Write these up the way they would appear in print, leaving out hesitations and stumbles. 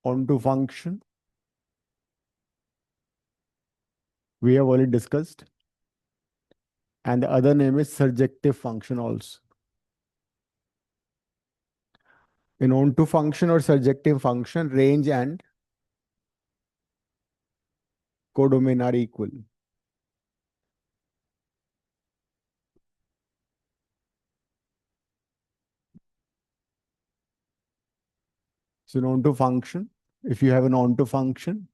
onto function we have already discussed, and the other name is surjective function also. In onto function or surjective function, range and codomain are equal. So an onto function, if you have an onto function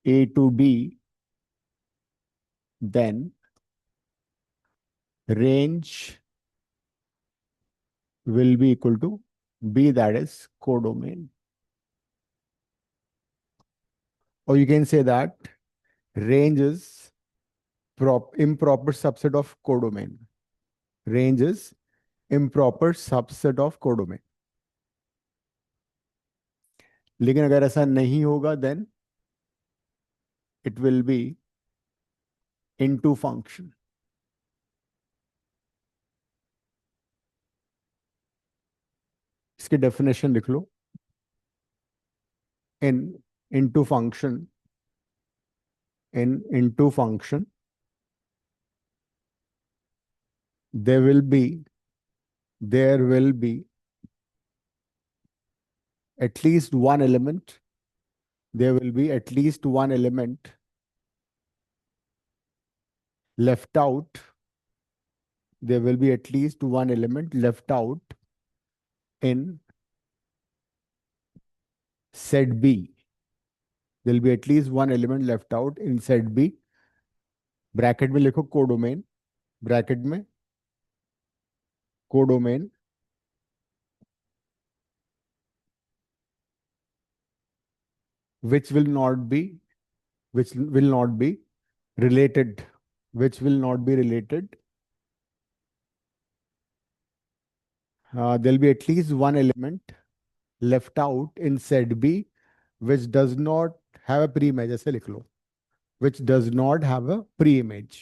a to b, then range will be equal to b, that is codomain. Or you can say that range is improper subset of codomain. Range is improper subset of codomain. लेकिन अगर ऐसा नहीं होगा then it will be into function. इसकी definition लिख लो. in into function there will be at least one element. There will be at least one element left out. There will be at least one element left out in set B. There will be at least one element left out in set B. Bracket में लिखो codomain, bracket में codomain which will not be related, there'll be at least one element left out in set B which does not have a pre-image. ऐसे लिख लो, which does not have a pre-image,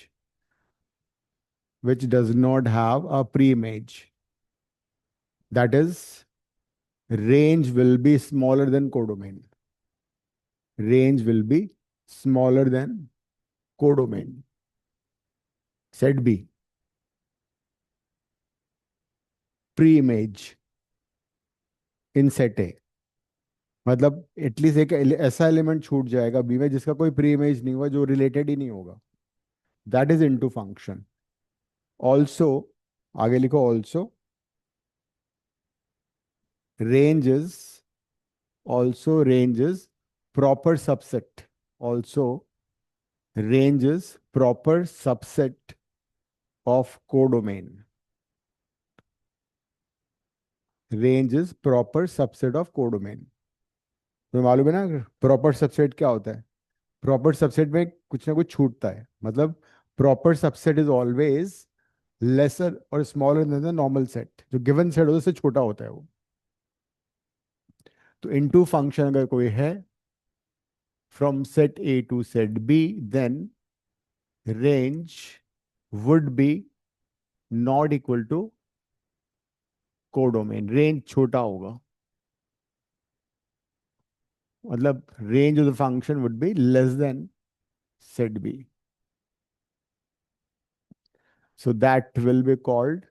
that is range will be smaller than codomain. Set B pre-image in set A. मतलब at least एक ऐसा element छूट जाएगा B में जिसका कोई प्री इमेज नहीं हुआ, जो रिलेटेड ही नहीं होगा. That is into function. Also आगे लिखो, also range is proper subset. Range is proper subset of codomain. तो मालूम है ना प्रॉपर सबसेट क्या होता है. प्रॉपर सबसेट में कुछ ना कुछ छूटता है. मतलब proper subset is always lesser और smaller than the normal set. जो गिवन सेट होता है उससे छोटा होता है वो. तो इनटू फंक्शन अगर कोई है from set A to set B, then range would be not equal to codomain. Range छोटा होगा, मतलब range of the function would be less than set B. So that will be called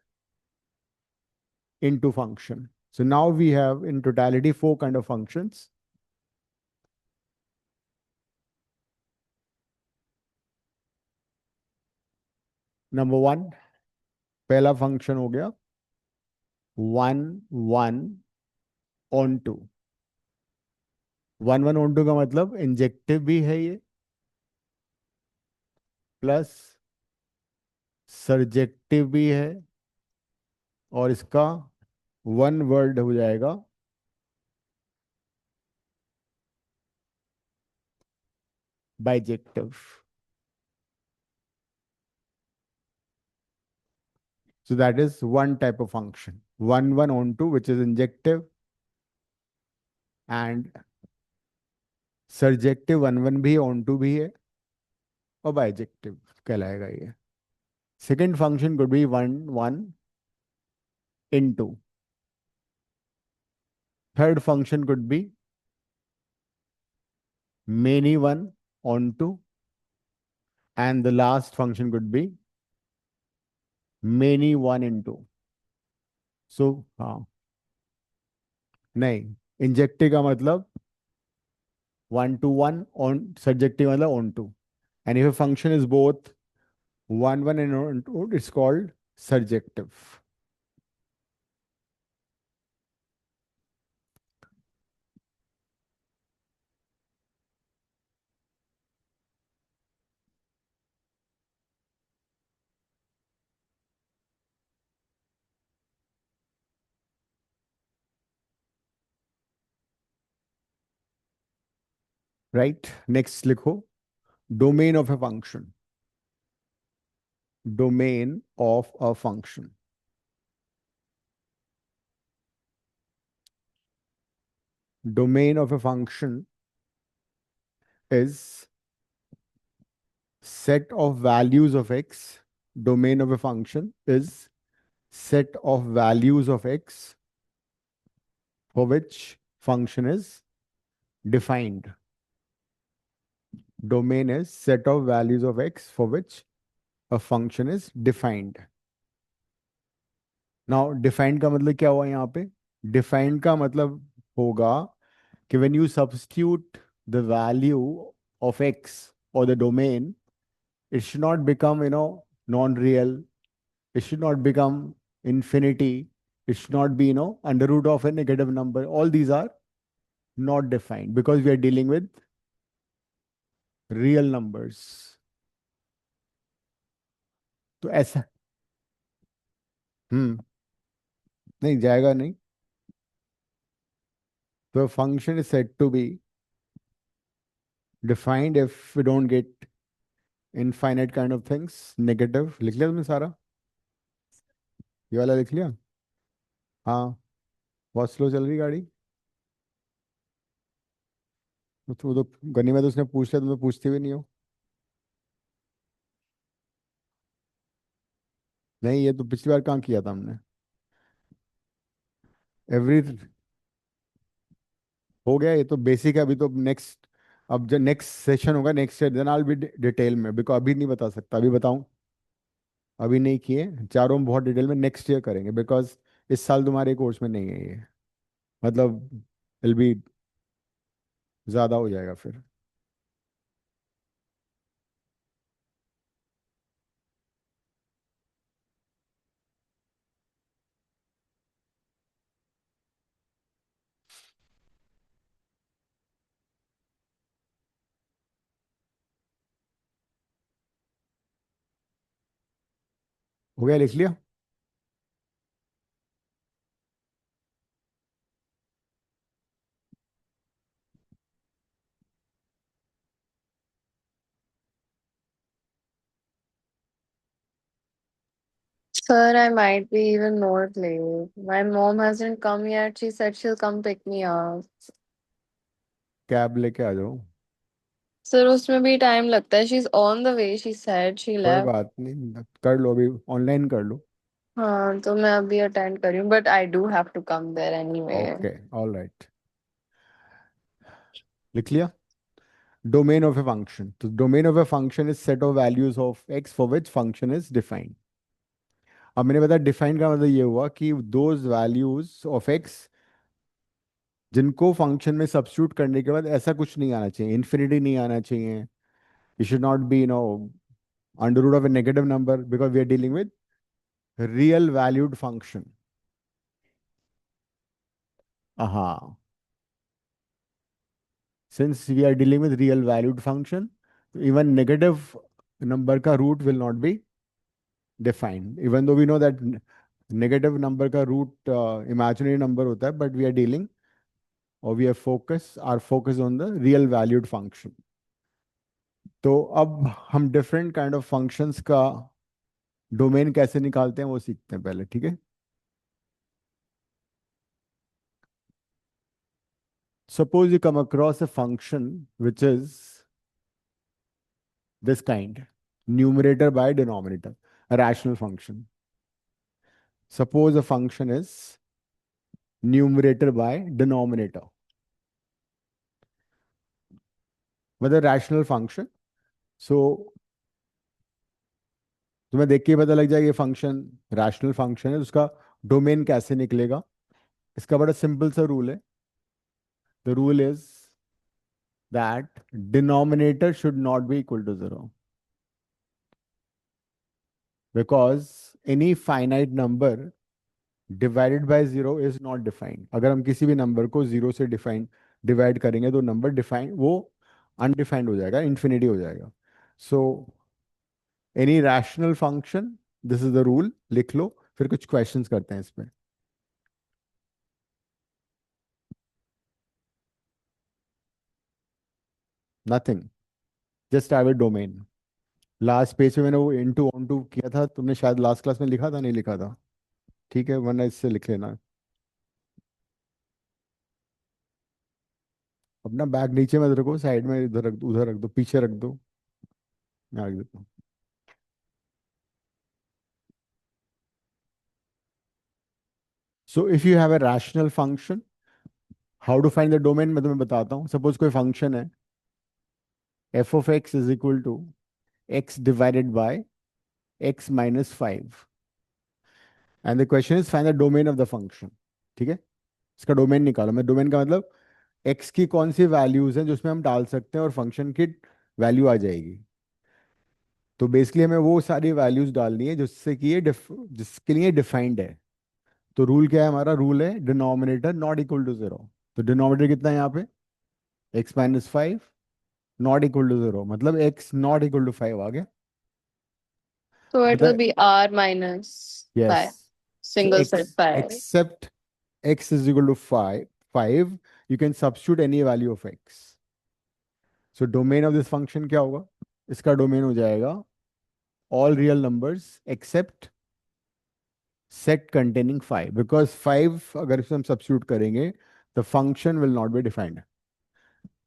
into function. So now we have in totality 4 kind of functions. Number 1, पहला function हो गया 1 1 onto. 1 1 onto का मतलब injective भी है ये, plus surjective भी है, और इसका वन वर्ड हो जाएगा bijective. So that is one type of function. 1 1 onto, which is injective, and surjective 1 1 भी onto भी है, और बाइजेक्टिव कहलाएगा ये. Second function could be 1 1 into. Third function could be many one onto, and the last function could be many one into. So हाँ, नहीं, injective का मतलब one to one, on subjective मतलब on to, and if a function is both one one and on two, it's called surjective. Right, next लिखो, domain of a function, domain of a function. Domain of a function is set of values of x. Domain of a function is set of values of x for which function is defined. Domain is set of values of x for which a function is defined. Now, defined का मतलब क्या हुआ यहाँ पे? Defined का मतलब होगा कि when you substitute the value of x or the domain, it should not become, non-real. It should not become infinity. It should not be, under root of a negative number. All these are not defined because we are dealing with real numbers. तो ऐसा, हम्म, नहीं जाएगा नहीं. तो function is said to be defined if we don't get infinite kind of things. Negative लिख लिया तुमने सारा? ये वाला लिख लिया? हाँ. बहुत स्लो चल रही गाड़ी. तो गनी में तो उसने पूछ लिया, तुम तो पूछते भी नहीं हो. नहीं, ये तो पिछली बार कहाँ किया था हमने. एवरी, हो गया ये तो बेसिक है. अभी तो नेक्स्ट, अब जब नेक्स्ट सेशन होगा next year, then I will be detail में, बिकॉज अभी नहीं बता सकता. अभी बताऊं? अभी नहीं किए चारों में बहुत डिटेल में, नेक्स्ट ईयर करेंगे, बिकॉज इस साल तुम्हारे कोर्स में नहीं है ये. मतलब विल बी, ज्यादा हो जाएगा फिर. हो गया, लिख लिया? Sir, I might be even more late. My mom hasn't come yet. She said she'll come pick me up. Cab लेके आ जाओ. Sir, उसमें भी time लगता है. She's on the way. She said she कोई left. बात नहीं, कर लो, अभी ऑनलाइन कर लो. हाँ, तो मैं अभी attend कर रही हूँ. But I do have to come there anyway. Okay, all right. लिख लिया? डोमेन ऑफ ए फंक्शन, तो domain of a function is set of values of x for which function is defined. अब मैंने बताया define का मतलब ये हुआ कि दोज वैल्यूज ऑफ एक्स जिनको फंक्शन में सब्स्टिट्यूट करने के बाद ऐसा कुछ नहीं आना चाहिए, इन्फिनिटी नहीं आना चाहिए. It should not be, under root of a negative number, because we are dealing with real valued function. हाँ, since we are dealing with real valued function, even negative number का root will not be defined, even though we know that negative number का root imaginary number होता है, but we are dealing, और we are focus are focus on the real valued function. तो अब हम different kind of functions का domain कैसे निकालते हैं वो सीखते हैं पहले, ठीक है? Suppose you come across a function which is this kind, numerator by denominator, a rational function. Suppose a function is numerator by denominator. मतलब रैशनल फंक्शन। सो तुम्हें देख के ही पता लग जाएगा ये फंक्शन रैशनल फंक्शन है, तो उसका डोमेन कैसे निकलेगा। इसका बड़ा सिंपल सा रूल है। The rule is that denominator should not be equal to zero, because any finite number divided by zero is not defined. अगर हम किसी भी नंबर को जीरो से डिवाइड करेंगे तो नंबर डिफाइन वो अनडिफाइंड हो जाएगा, इन्फिनिटी हो जाएगा। So any rational function, this is the rule, लिख लो, फिर कुछ क्वेश्चंस करते हैं इसमें। Nothing, just have a domain. Last page पे मैंने वो इनटू ऑन टू किया था, तुमने शायद लास्ट क्लास में लिखा था, नहीं लिखा था? ठीक है, वरना इससे लिख लेना। अपना बैग नीचे मत रखो, साइड में इधर रख दो, उधर रख दो, पीछे रख दो। मैं रख देता हूँ। So if you have a rational function, how to find the domain मैं तुम्हें बताता हूँ। सपोज कोई फंक्शन है, F of x is equal to X divided by X minus five, and the question is find the domain of the function. ठीक है, इसका डोमेन निकालो। मैं डोमेन का मतलब एक्स की कौन सी वैल्यूज हैं जो उसमें हम डाल सकते हैं और फंक्शन की वैल्यू आ जाएगी। तो बेसिकली हमें वो सारी वैल्यूज डालनी है जिससे कि जिसके लिए डिफाइंड है। तो रूल क्या है हमारा? रूल है denominator not equal to zero. तो डिनोमिनेटर कितना है यहाँ पे? X minus five not equal to zero, मतलब x not equal to five आ गया। So it will मतलब be R minus yes, 5. So Single set x 5. Except x is equal to 5, you can substitute any value of x. So domain of this function क्या होगा? इसका domain हो जाएगा all real numbers except set containing 5, because 5 अगर इसे हम substitute करेंगे the function will not be defined.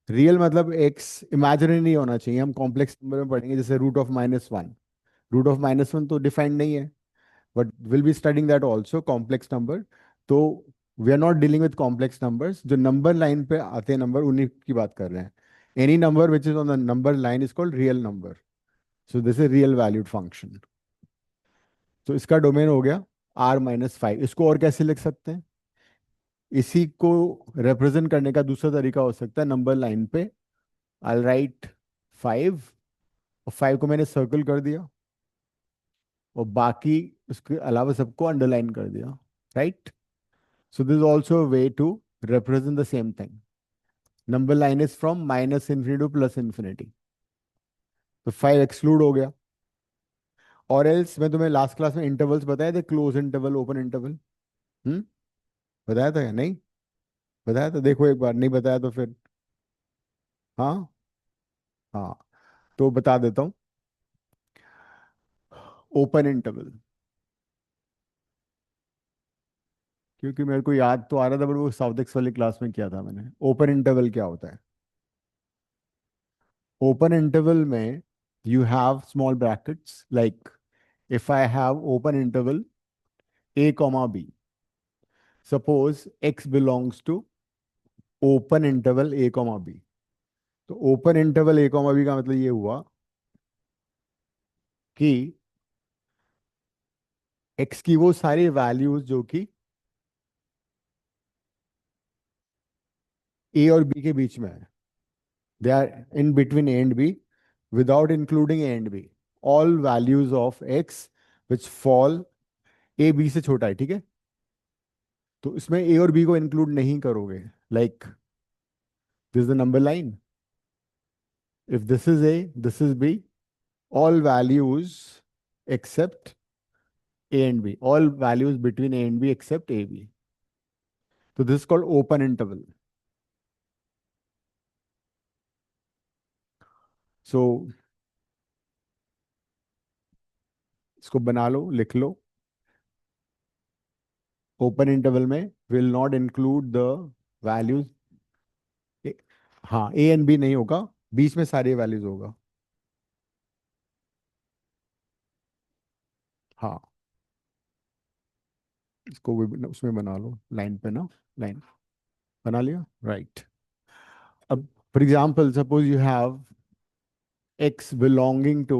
Real मतलब x इमेजिनरी नहीं होना चाहिए। हम कॉम्प्लेक्स नंबर में पढ़ेंगे जैसे root of minus one. Root of minus one तो डिफाइंड नहीं है, but will be studying that also, complex number. तो we are not dealing with complex numbers. जो नंबर लाइन पे आते हैं नंबर, उन्हीं की बात कर रहे हैं। Any number which is on the number line is called real number. So this is real valued function. तो इसका डोमेन हो गया R-5। इसको और कैसे लिख सकते हैं? इसी को रिप्रेजेंट करने का दूसरा तरीका हो सकता है, नंबर लाइन पे आई राइट 5, और 5 को मैंने सर्कल कर दिया, और बाकी उसके अलावा सबको अंडरलाइन कर दिया, right? So this is also a way to represent the same thing. Number line is from minus infinity to plus infinity. तो 5 एक्सक्लूड हो गया। और एल्स मैं तुम्हें लास्ट क्लास में इंटरवल्स बताए थे, क्लोज इंटरवल, ओपन इंटरवल। हम्म, बताया था या नहीं? बताया था, देखो एक बार, नहीं बताया तो फिर। हाँ, हाँ, तो बता देता हूँ। ओपन इंटरवल, क्योंकि मेरे को याद तो आ रहा था, बट वो साउथ एक्स वाली क्लास में किया था मैंने। ओपन इंटरवल क्या होता है? ओपन इंटरवल में you have small brackets, like if I have open interval a comma b, suppose x belongs to open interval a comma b। तो open interval a comma b का मतलब ये हुआ कि x की वो सारी वैल्यूज जो कि a और b के बीच में है, they are in between a and b, without including a and b, all values of x which fall, a b से छोटा है, ठीक है? तो इसमें a और b को इंक्लूड नहीं करोगे, like this is the number line, if this is a, this is b, all values except a and b, all values between a and b except a b. So this is called open interval. So इसको बना लो, लिख लो। Open interval में will not include the values, हाँ, A and B नहीं होगा, बीच में सारे values होगा। हाँ, इसको भी उसमें बना लो, लाइन पे ना, लाइन बना लिया, राइट? अब for example suppose you have x belonging to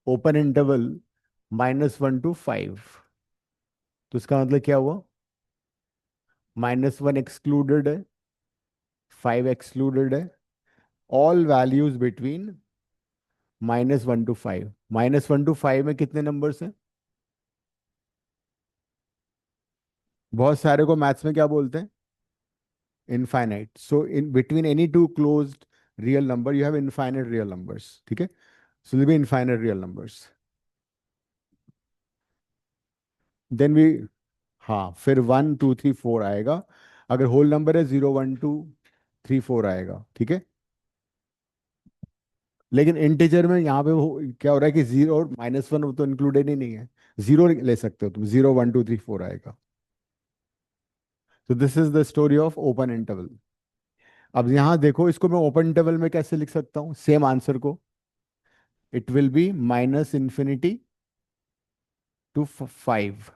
open interval -1 to 5। तो इसका मतलब क्या हुआ? -1 एक्सक्लूडेड है, 5 एक्सक्लूडेड है। All values between -1 to 5। -1 to 5 में कितने नंबर्स हैं? बहुत सारे को मैथ्स में क्या बोलते हैं? Infinite. So in between any two closed real number you have infinite real numbers, ठीक है? So will be infinite real numbers. Then we, हाँ, फिर 1 2 3 4 आएगा। अगर होल नंबर है 0 1 2 3 4 आएगा, ठीक है? लेकिन इंटीजर में यहाँ पे वो क्या हो रहा है कि जीरो और -1 वो तो इंक्लूडेड ही नहीं है। जीरो ले सकते हो तुम, 0 1 2 3 4 आएगा। तो this is the story of open interval. अब यहाँ देखो, इसको मैं ओपन इंटरवल में कैसे लिख सकता हूँ सेम आंसर को? It will be -∞ to 5।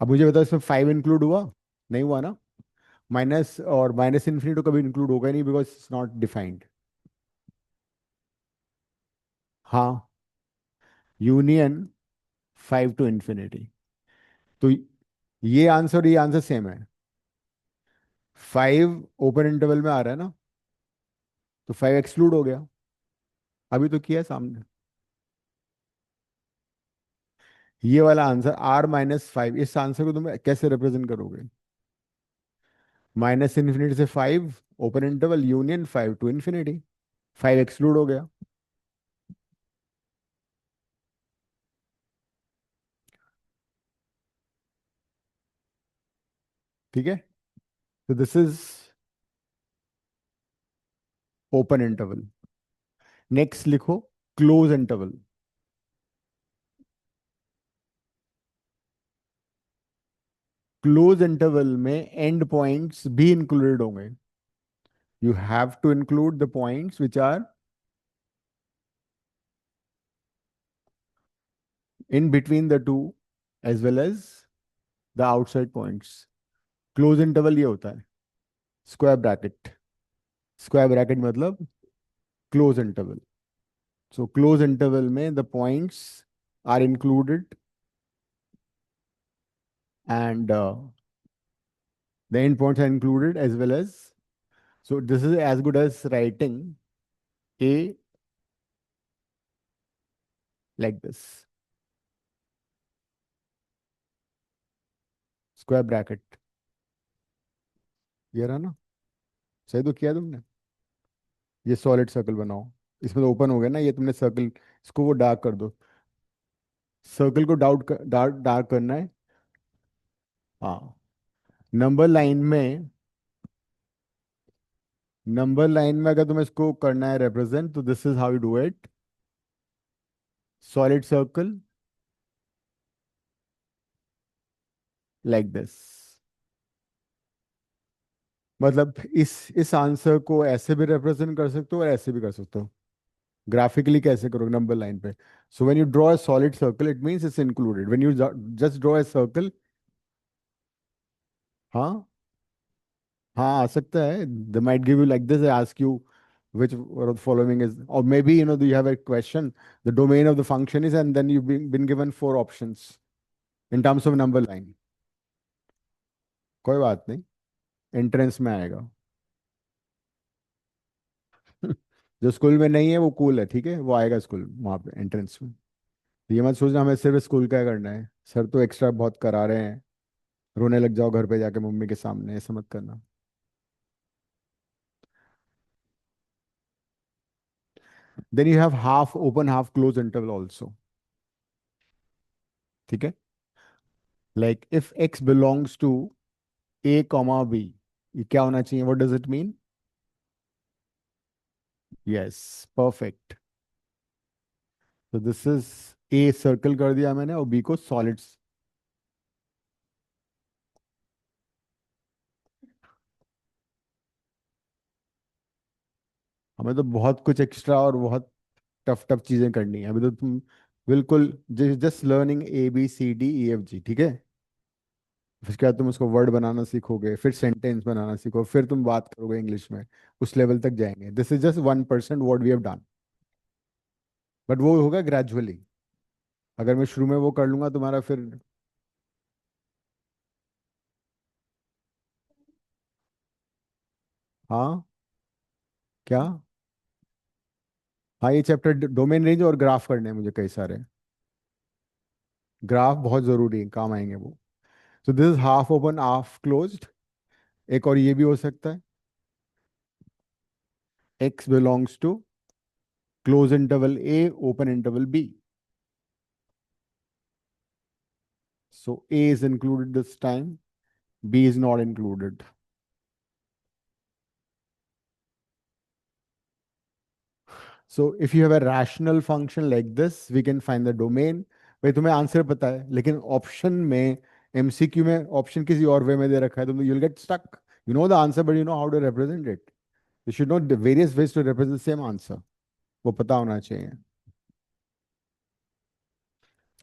अब मुझे बताओ, इसमें 5 इंक्लूड हुआ? नहीं हुआ ना। माइनस और -∞ तो कभी इंक्लूड होगा ही नहीं, बिकॉज इट्स नॉट डिफाइंड। हाँ, यूनियन 5 to ∞। तो ये आंसर और ये आंसर सेम है। 5 ओपन इंटरवल में आ रहा है ना, तो 5 एक्सक्लूड हो गया। अभी तो किया है सामने। ये वाला आंसर R-5, इस आंसर को तुम कैसे रिप्रेजेंट करोगे? -∞ से 5, open interval, union 5 to ∞। 5 exclude हो गया। ठीक है? तो this is open interval. Next लिखो क्लोज इंटरवल। क्लोज इंटरवल में एंड पॉइंट्स भी इंक्लूडेड होंगे। You have to include the points which are in between the two as well as the outside points. Close interval ये होता है square bracket. Square bracket मतलब close interval. So close interval में the points are included and the end points are included as well as. So this is as good as writing a like this, square bracket। ये रहा ना? सही तो किया तुमने। ये सॉलिड सर्कल बनाओ। इसमें तो ओपन हो गया ना, ये तुमने सर्कल, इसको वो डार्क कर दो। सर्कल को डार्क डार्क करना है। हाँ। नंबर लाइन में, नंबर लाइन में अगर तुम्हें इसको करना है रिप्रेजेंट, तो this is how you do it. Solid circle like this. मतलब इस आंसर को ऐसे भी रिप्रेजेंट कर सकते हो और ऐसे भी कर सकते हो। ग्राफिकली कैसे करोगे नंबर लाइन पे? So when you draw a solid circle it means it's included. When you just draw a circle, हाँ, हाँ, आ सकता है। They might give you like this, I ask you which one of the following is, or maybe do you have a question, the domain of the function is, and then you've been given 4 options in terms of number line। कोई बात नहीं, entrance में आएगा। जो school में नहीं है वो कूल है, ठीक है, वो आएगा स्कूल वहाँ पे एंट्रेंस में। ये मत सोचना हमें सिर्फ स्कूल का करना है, सर तो एक्स्ट्रा बहुत करा रहे हैं, रोने लग जाओ घर पे जाके मम्मी के सामने, ऐसा मत करना। Then you have half open half close interval also. ठीक है? Like if x belongs to A, B, ये क्या होना चाहिए? What does it mean? Yes, perfect. तो दिस इज, ए सर्कल कर दिया मैंने और बी को सॉलिड्स। हमें तो बहुत कुछ एक्स्ट्रा और बहुत टफ टफ चीजें करनी है अभी तो तुम, बिल्कुल जस्ट लर्निंग ABCDEFG, ठीक है? फिर क्या, तुम उसको वर्ड बनाना सीखोगे, फिर सेंटेंस बनाना सीखो, फिर तुम बात करोगे इंग्लिश में, उस लेवल तक जाएंगे। This is just 1% what we have done. But वो होगा ग्रेजुअली। अगर मैं शुरू में वो कर लूंगा तुम्हारा फिर। हाँ, क्या? हाँ, ये चैप्टर डोमेन रेंज और ग्राफ करने हैं मुझे कई सारे। ग्राफ बहुत जरूरी है, काम आएंगे वो। तो this is half open half closed. एक और ये भी हो सकता है, x belongs to close interval a open interval b। So a is included this time, b is not included. So if you have a rational function like this, we can find the domain। भाई तुम्हें answer पता है, लेकिन option में, MCQ में option किसी और वे में दे रखा है, तुम you'll get stuck। You know the answer, but you know how to represent it। You should know the various ways to represent the same answer। वो पता होना चाहिए।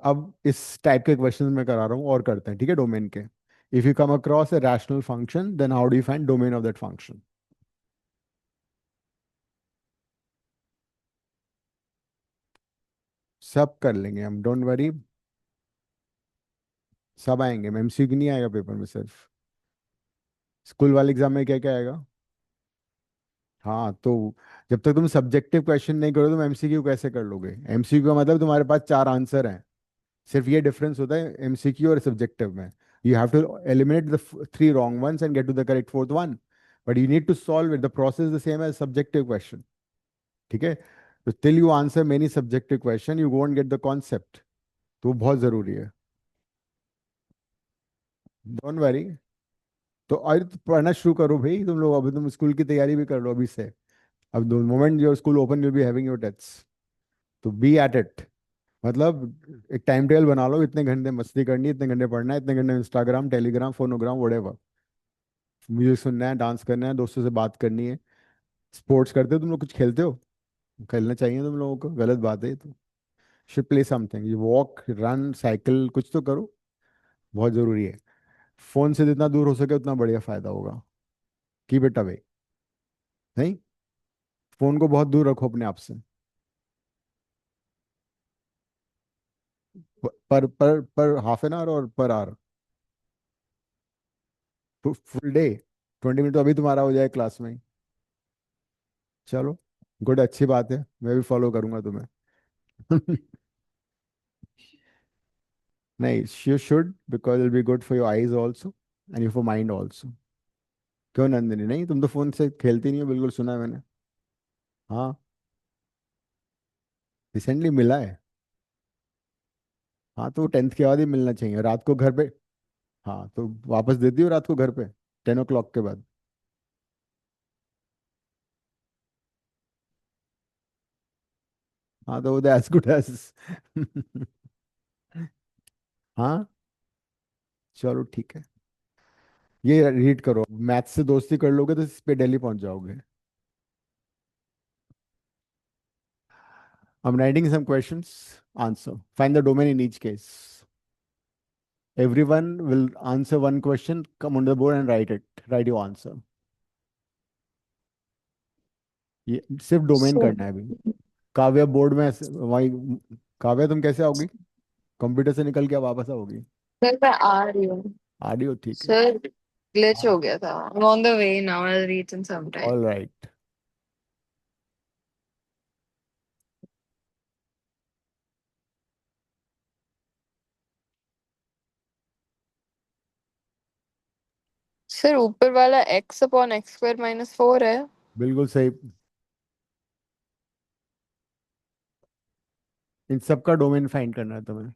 अब इस टाइप के क्वेश्चन मैं करा रहा हूँ, और करते हैं, ठीक है, डोमेन के। If you come across a rational function, then how do you find domain of that function? सब कर लेंगे हम, डोंट वरी। सब आएंगे, एमसीक्यू नहीं आएगा पेपर में सिर्फ। स्कूल वाले एग्जाम में क्या क्या आएगा? हाँ, तो जब तक तुम सब्जेक्टिव क्वेश्चन नहीं करो, तुम एमसीक्यू कैसे कर लोगे? एमसीक्यू का मतलब तुम्हारे पास चार आंसर हैं। सिर्फ ये डिफरेंस होता है एमसीक्यू और सब्जेक्टिव में। You have to eliminate the three wrong ones and get to the correct fourth one. But you need to solve it, the process the same as subjective question. ठीक है? तो till you answer many subjective question, you won't get the concept. तो वो बहुत जरूरी है। Don't worry. तो आज तो पढ़ना शुरू करो भाई तुम लोग, अभी तुम स्कूल की तैयारी भी कर लो अभी से। अब the moment your school open, you be having your tests. तो बी एट इट। मतलब एक टाइम टेबल बना लो, इतने घंटे मस्ती करनी है, इतने घंटे पढ़ना है, इतने घंटे इंस्टाग्राम टेलीग्राम फोनोग्राम वोडेवर, म्यूजिक सुनना है, डांस करना है, दोस्तों से बात करनी है। स्पोर्ट्स करते हो तुम लोग? कुछ खेलते हो? खेलना चाहिए तुम लोगों को, गलत बात है ये तो। Should play something, you walk run cycle, कुछ तो करो। बहुत जरूरी है। फोन से जितना दूर हो सके उतना बढ़िया, फायदा होगा। Keep it away. नहीं, फोन को बहुत दूर रखो अपने आप से। पर हाफ एन आवर और per hour? Full day? 20 minute तो अभी तुम्हारा हो जाए क्लास में ही। चलो, गुड, अच्छी बात है, मैं भी फॉलो करूंगा तुम्हें। नहीं, you should, because it be good for your eyes also and for mind also. क्यों नंदिनी, नहीं तुम तो फोन से खेलती नहीं हो, बिल्कुल सुना है मैंने। हाँ, रिसेंटली मिला है। हाँ, तो 10th के बाद ही मिलना चाहिए, रात को घर पे। हाँ, तो वापस देती हो रात को घर पे 10 o'clock के बाद? हाँ, तो वो एज गुड एज। हाँ, चलो ठीक है। ये रीड करो, मैथ से दोस्ती कर लोगे तो इस पे दिल्ली पहुंच जाओगे। I'm writing some questions. Answer. Find the domain in each case. Everyone will answer one question. Come on the board and write it. Write your answer. ये सिर्फ डोमेन So, करना है अभी। काव्या बोर्ड में वही। काव्या, तुम कैसे आओगी? कंप्यूटर से निकल के वापस आओगी? सर मैं आ रही हूँ। ऑडियो ठीक है। सर ग्लिच हाँ, हो गया था। I'm on the way now. I'll reach in some time. All right. Sir ऊपर वाला x upon x square minus 4 है। बिल्कुल सही। इन सबका डोमेन फाइंड करना है तुम्हें।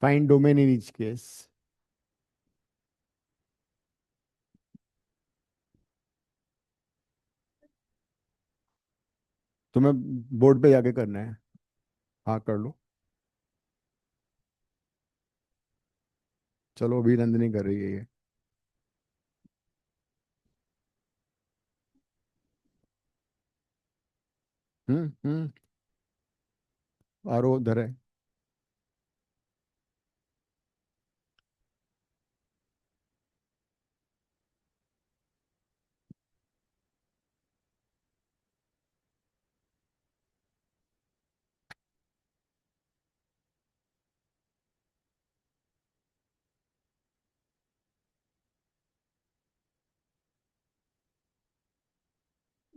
Find domain in each case. तुम्हें बोर्ड पे जाके करना है। हाँ कर लो। चलो अभी नंदिनी कर रही है ये। हम्म। आरो उधर है।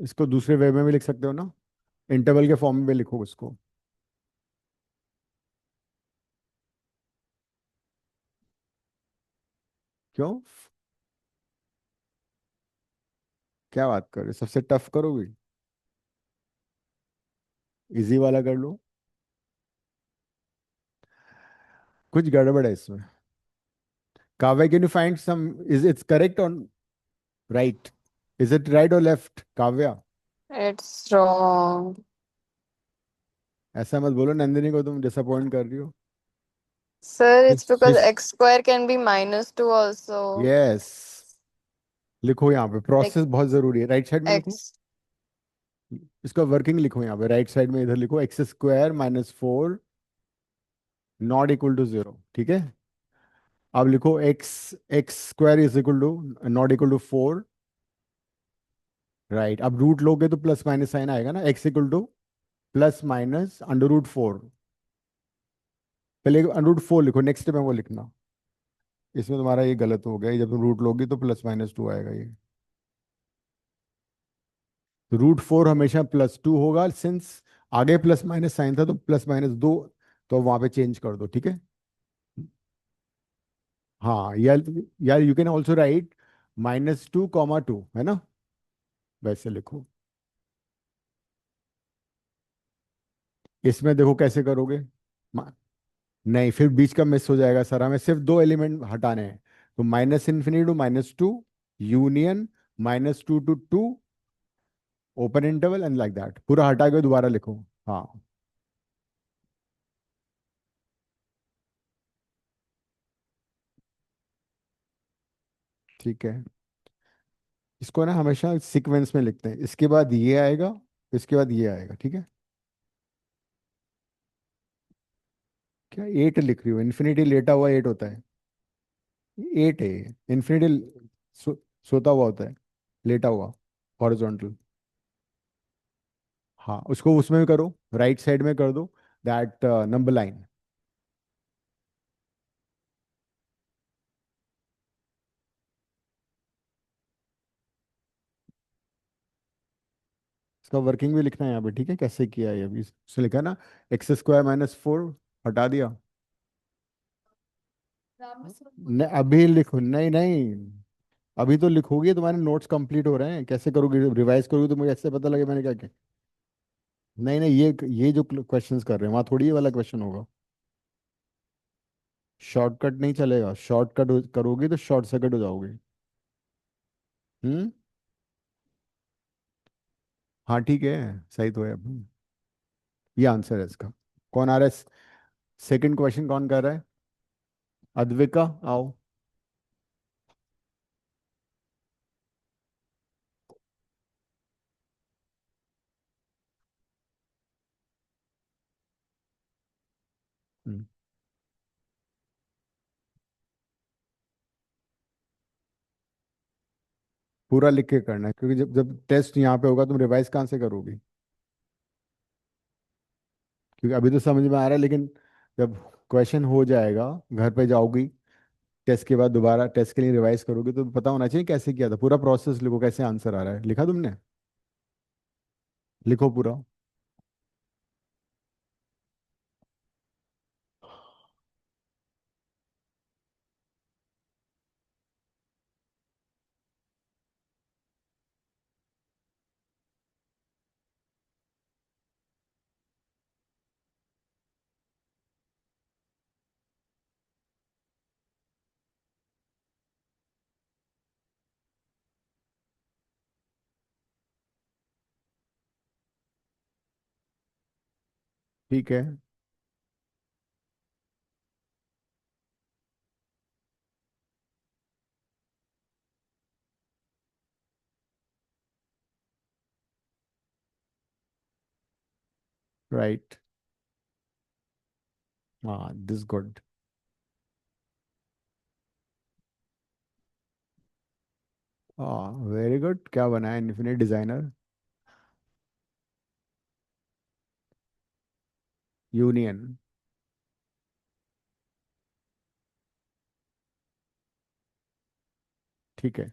इसको दूसरे वे में भी लिख सकते हो ना, इंटरवल के फॉर्म में भी लिखो उसको। क्यों? क्या बात कर रहे हो? सबसे टफ करोगी? इजी वाला कर लो। कुछ गड़बड़ है इसमें। Kavya, can you find some, is it's correct on right? Is it right और लेफ्ट काव्या? It's wrong. ऐसा मत बोलो नंदिनी को, तुम डिसअपॉइंट कर रही हो। Sir, it's because yes. x square can be -2 also. Yes. लिखो यहाँ पे, Like प्रोसेस बहुत जरूरी है, राइट साइड में लिखो। x. इसका वर्किंग लिखो यहाँ पे, राइट साइड में इधर लिखो, x² - 4 नॉट इक्वल टू 0, ठीक है। अब लिखो x² is equal to not equal to 4। Right, अब रूट लोगे तो प्लस माइनस साइन आएगा ना, x = +- पहले √4 लिखो, नेक्स्ट में वो लिखना। इसमें तुम्हारा ये गलत हो गया, ये जब तुम रूट लोगी तो +- 2 आएगा ये। √4 हमेशा +2 होगा, सिंस आगे प्लस माइनस साइन था तो +- 2, तो वहां पे चेंज कर दो, ठीक है। हाँ यार, यार यू कैन ऑल्सो राइट -2, 2 है ना, वैसे लिखो। इसमें देखो कैसे करोगे। मा- नहीं, फिर बीच का मिस हो जाएगा सर, हमें सिर्फ दो एलिमेंट हटाने हैं। तो -∞ to -2, union -2 to 2, open interval and like that, पूरा हटा के दोबारा लिखो। हाँ ठीक है। इसको ना हमेशा सीक्वेंस में लिखते हैं, इसके बाद ये आएगा, इसके बाद ये आएगा, ठीक है। क्या 8 लिख रही हो? इन्फिनिटी लेटा हुआ 8 होता है। 8 है इन्फिनिटी, सोता हुआ होता है, लेटा हुआ, हॉरिजॉन्टल। हाँ उसको उसमें भी करो, राइट साइड में कर दो, दैट नंबर लाइन। इसका वर्किंग भी लिखना है यहाँ पे, ठीक है, कैसे किया है अभी उसने लिखा ना, x² - 4 हटा दिया। अभी लिखो, नहीं नहीं, अभी तो लिखोगे, तुम्हारे नोट्स कंप्लीट हो रहे हैं, कैसे करोगे? रिवाइज करोगे तो मुझे ऐसे पता लगे मैंने क्या किया। नहीं नहीं, ये जो क्वेश्चंस कर रहे हैं वहाँ थोड़ी ये वाला क्वेश्चन होगा। शॉर्टकट नहीं चलेगा, शॉर्टकट करोगे तो शॉर्ट सर्किट हो जाओगे। हम्म। हाँ ठीक है, सही तो है। ये आंसर है इसका। कौन आ रहा है? सेकंड क्वेश्चन कौन कर रहा है? अद्विका, आओ। हम्म, पूरा लिख के करना है, क्योंकि जब जब टेस्ट यहाँ पे होगा तुम रिवाइज कहाँ से करोगी? क्योंकि अभी तो समझ में आ रहा है, लेकिन जब क्वेश्चन हो जाएगा, घर पे जाओगी, टेस्ट के बाद दोबारा टेस्ट के लिए रिवाइज करोगे, तो पता होना चाहिए कैसे किया था, पूरा प्रोसेस लिखो, कैसे आंसर आ रहा है, लिखा तुमने? लिखो पूरा। ठीक है। राइट। हाँ, दिस गुड। हाँ, वेरी गुड। क्या बना है इन्फिनिट डिजाइनर? यूनियन। ठीक है।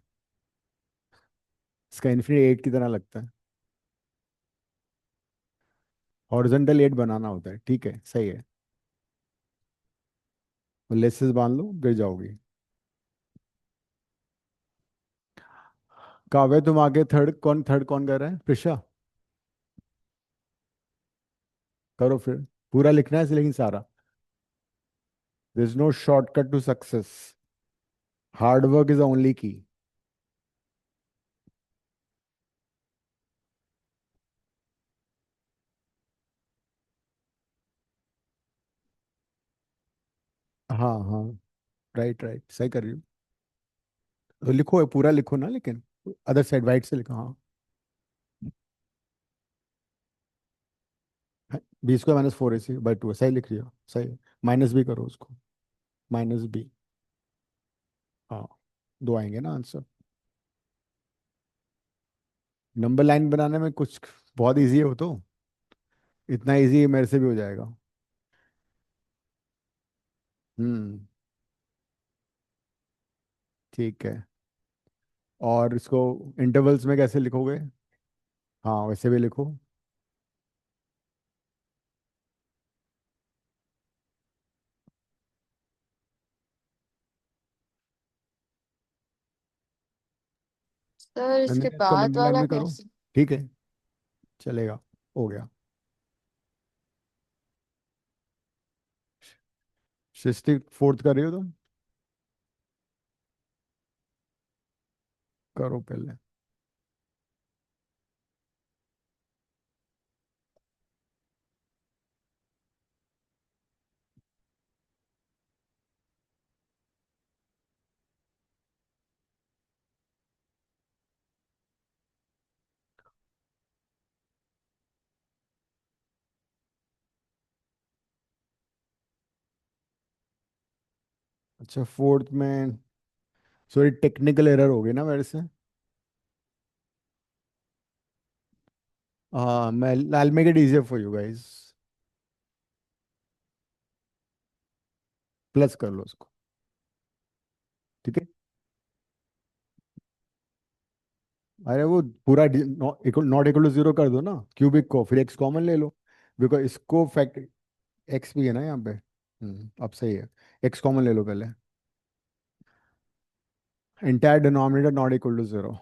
इसका इन्फिनिट एट की तरह लगता है। हॉरिजॉन्टल एट बनाना होता है, ठीक है, सही है। और लेसेस बांध लो, गिर जाओगी। काव्य, तुम आगे। थर्ड कौन कर रहा है? प्रिशा। करो फिर। पूरा लिखना है लेकिन सारा। There is no shortcut to success. Hard work is the only key. हाँ हाँ। राइट राइट, सही कर रही हो। तो लिखो, पूरा लिखो ना, लेकिन अदर साइड राइट से लिखो, हाँ। 20 को -4 AC/2 सही लिख रही हो, सही है। माइनस भी करो उसको। -B। हाँ, दो आएंगे ना आंसर। नंबर लाइन बनाने में कुछ बहुत इजी है वो तो। इतना इजी मेरे से भी हो जाएगा। हम्म। ठीक है। और इसको इंटरवल्स में कैसे लिखोगे? हाँ, वैसे भी लिखो। सर इसके नंदन, इसको बाद नंबर लाइन वाला में करो। कैसे? ठीक है, चलेगा। हो गया। सृष्टि, फोर्थ कर रही हो तुम? करो पहले। अच्छा, फोर्थ में। सॉरी, टेक्निकल एरर हो गई ना मेरे से। हाँ, मैं I'll make it easier for you guys। Plus कर लो उसको। ठीक है। अरे वो पूरा नॉट इक्वल टू 0 कर दो ना, क्यूबिक को, फिर एक्स कॉमन ले लो। बिकॉज इसको फैक्ट। एक्स भी है ना यहाँ पे। अब सही है। एक्स कॉमन ले लो पहले। Entire denominator not equal to 0।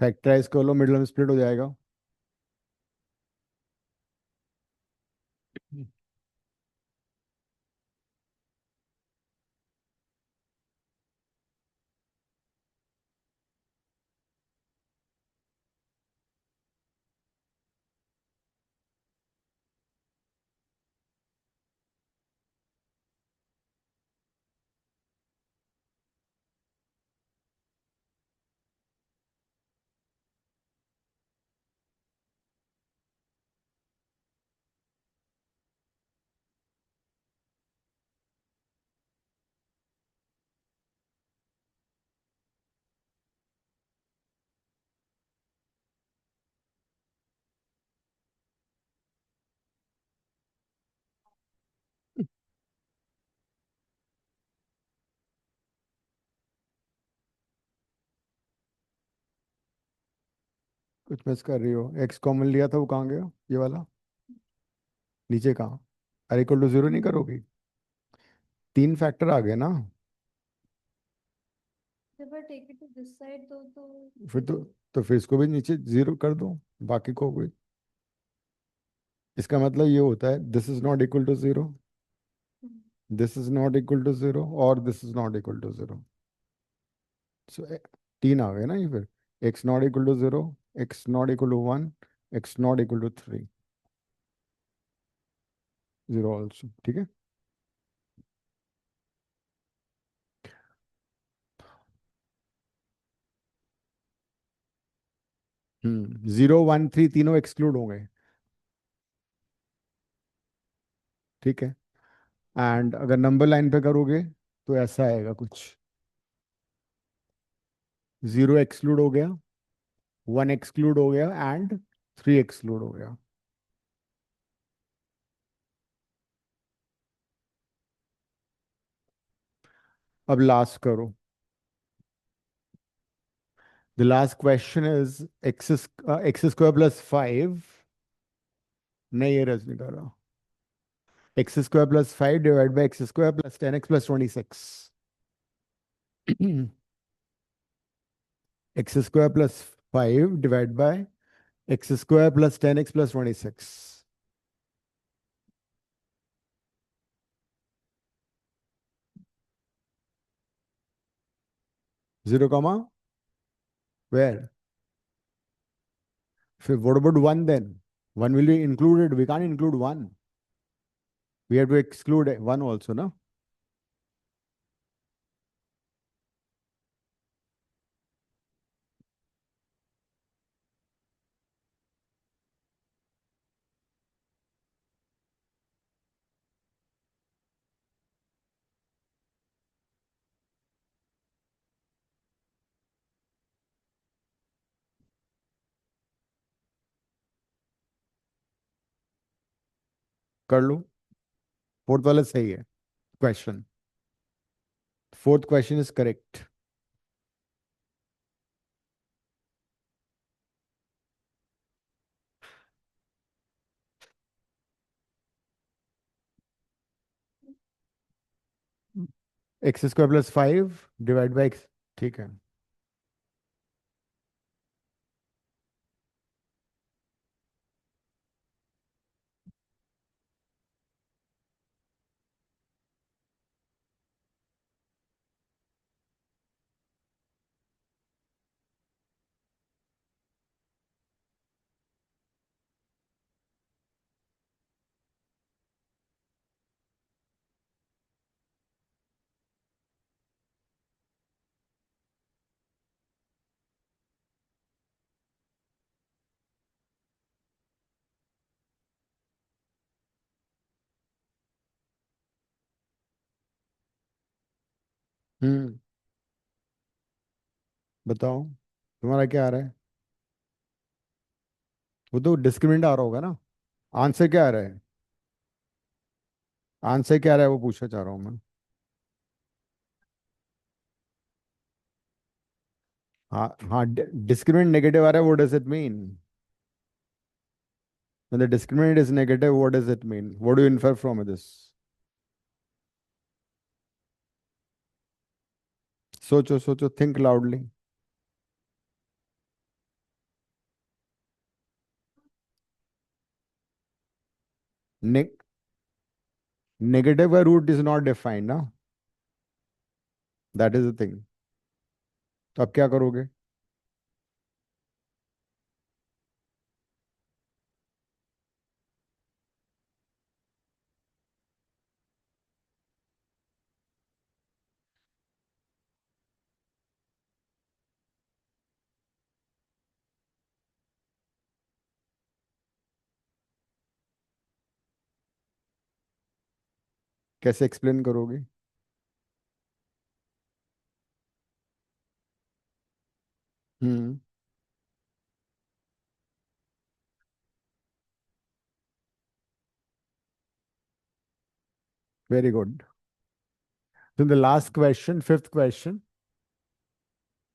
Factorise कर लो, मिडिल में स्प्लिट हो जाएगा। कुछ मिस कर रही हो। एक्स कॉमन लिया था, वो कहाँ गया ये वाला? नीचे कहाँ? R = 0 नहीं करोगी? तीन फैक्टर आ गए ना। जब I take it to this side तो फिर तो फिर इसको भी नीचे 0 कर दो। बाकी को भी। इसका मतलब ये होता है this is not equal to zero, this is not equal to zero, और this is not equal to zero. So तीन आ गए ना ये फिर। X not equal to zero, x not equal to one, x not equal to three, zero also, ठीक है। 0 1 3 तीनों एक्सक्लूड हो गए, ठीक है। एंड अगर नंबर लाइन पे करोगे तो ऐसा आएगा कुछ, जीरो एक्सक्लूड हो गया, वन एक्सक्लूड हो गया, एंड थ्री एक्सक्लूड हो गया। अब लास्ट करो। The last question is x square plus five, नहीं ये रज नहीं कर रहा, x square plus five divide by x square plus 10x plus 26। X square plus five divide by x square plus 10x plus 26। Zero comma where, फिर what about one then? One will be included. We can't include one. We have to exclude one also, no? कर लो। Fourth वाला सही है question. Fourth question is correct. X square plus five divide by x, ठीक है। हम्म, बताओ तुम्हारा क्या आ रहा है। वो तो डिस्क्रिमिनेंट आ रहा होगा ना। आंसर क्या आ रहा है, आंसर क्या आ रहा है वो पूछना चाह रहा हूँ मैं। हाँ हाँ, डिस्क्रिमिनेंट नेगेटिव आ रहा है, what does it mean? When the discriminant is negative, what does it mean? What do you infer from this? सोचो सोचो, think loudly. Ne Negative का root is not defined ना, that is the thing. तो अब क्या करोगे? कैसे explain करोगे? हम्म, very good. So the last question, fifth question,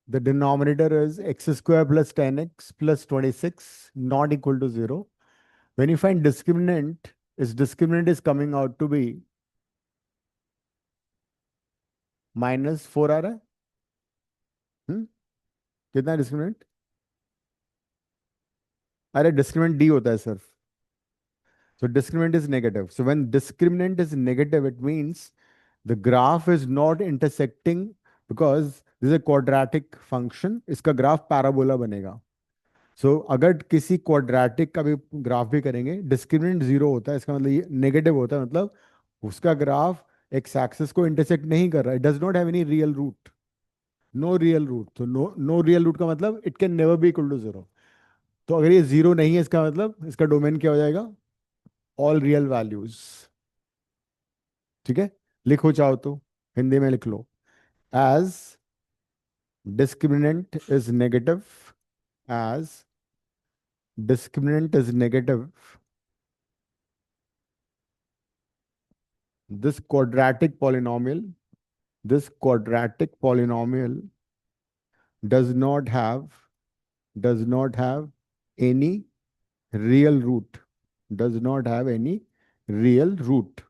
the denominator is x square plus 10x plus 26 not equal to 0. When you find discriminant is coming out to be minus 4 आ रहा है। हम्म, कितना discriminant? अरे discriminant D होता है सिर्फ। So discriminant is negative. So when discriminant is negative, it means the graph is not intersecting because this is a quadratic function. इसका graph parabola बनेगा. सो अगर किसी क्वाड्रेटिक का भी ग्राफ भी करेंगे, डिस्क्रिमिनेंट जीरो होता है, इसका मतलब ये नेगेटिव होता है, मतलब उसका ग्राफ एक्स एक्सिस को इंटरसेक्ट नहीं कर रहा है. It does not have any real root. No real root. तो नो रियल रूट का मतलब it can never be equal to zero. तो अगर ये जीरो नहीं है, इसका मतलब इसका डोमेन क्या हो जाएगा? All real values. ठीक है. लिखो चाहो तो हिंदी में लिख लो. As discriminant is negative, as discriminant is negative, this quadratic polynomial, this quadratic polynomial does not have does not have any real root, does not have any real root.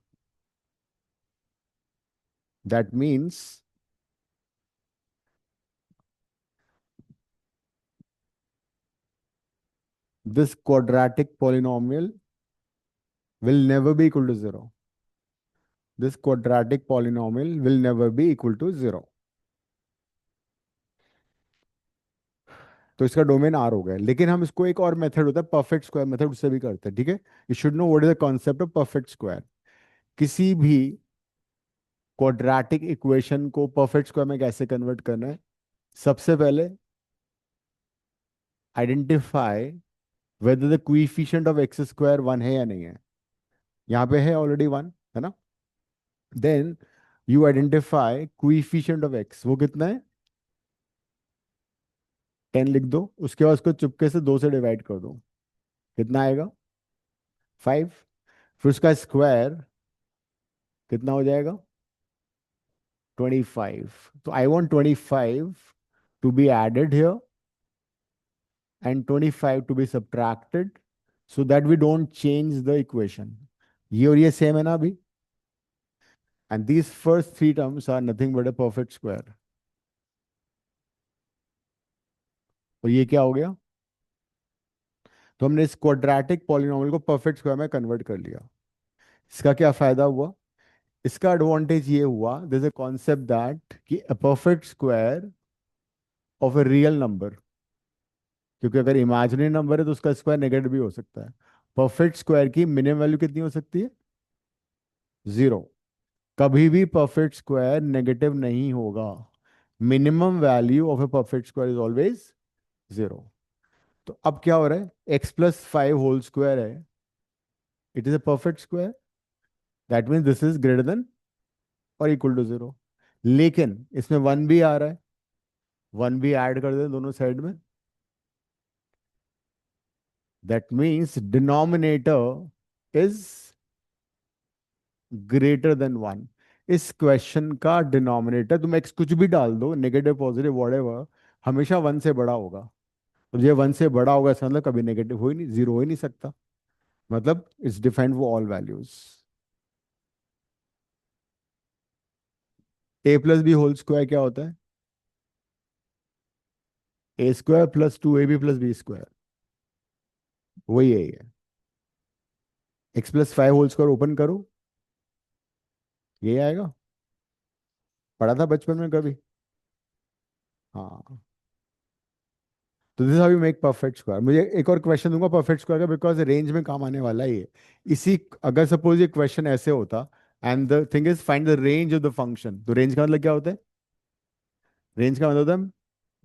That means this quadratic polynomial will never be equal to zero. This quadratic polynomial will never be equal to zero. तो इसका domain are हो गया. लेकिन हम इसको एक और method होता है परफेक्ट स्क्वायर मेथड, उससे भी करते हैं. ठीक है. You should know what is the concept of perfect square. किसी भी क्वाड्रेटिक इक्वेशन को परफेक्ट स्क्वायर में कैसे कन्वर्ट करना है? सबसे पहले identify whether the coefficient of x square one है या नहीं है. यहाँ पे है ऑलरेडी वन, है ना. Then you identify coefficient of x, वो कितना है? 10 लिख दो. उसके बाद उसको चुपके से 2 से डिवाइड कर दो. कितना आएगा? 5. फिर उसका स्क्वायर कितना हो जाएगा? 25. So I want 25 to be added here and 25 to be subtracted so that we don't change the equation. ये और ये सेम है ना अभी. And these first three terms are nothing but a perfect square. और ये क्या हो गया? तो हमने इस क्वाड्रेटिक पॉलिनोमियल को परफेक्ट स्क्वायर में कन्वर्ट कर लिया. इसका क्या फायदा हुआ? इसका एडवांटेज ये हुआ, this is a concept that कि a perfect square of a real number, क्योंकि अगर इमेजिनरी नंबर है तो उसका स्क्वायर नेगेटिव भी हो सकता है. परफेक्ट स्क्वायर की मिनिमम वैल्यू कितनी हो सकती है? जीरो. कभी भी परफेक्ट स्क्वायर नेगेटिव नहीं होगा. Minimum value of a perfect square is always zero. तो अब क्या हो रहा है? x+5 होल स्क्वायर है. It is a perfect square. That means this is greater than और इक्वल टू जीरो. लेकिन इसमें वन भी आ रहा है. वन भी ऐड कर दें दोनों साइड में. That means denominator is greater then one. इस क्वेश्चन का डिनोमिनेटर तुम एक्स कुछ भी डाल दो, नेगेटिव पॉजिटिव व्हाटएवर, हमेशा वन से बड़ा होगा. तो ये वन से बड़ा होगा, इसका मतलब कभी नेगेटिव हो ही नहीं, जीरो हो ही नहीं सकता. मतलब it's defined for all values. a+b whole square क्या होता है? a² + 2ab + b². वही है. x+5 होल स्क्वायर ओपन करो, ये आएगा. पढ़ा था बचपन में कभी? हाँ. तो this how you make perfect square. मुझे एक और क्वेश्चन दूंगा परफेक्ट स्क्वायर का, बिकॉज रेंज में काम आने वाला ही है. इसी, अगर सपोज ये क्वेश्चन ऐसे होता and the thing is find the range of the function, तो रेंज का मतलब क्या होता है? रेंज का मतलब होता है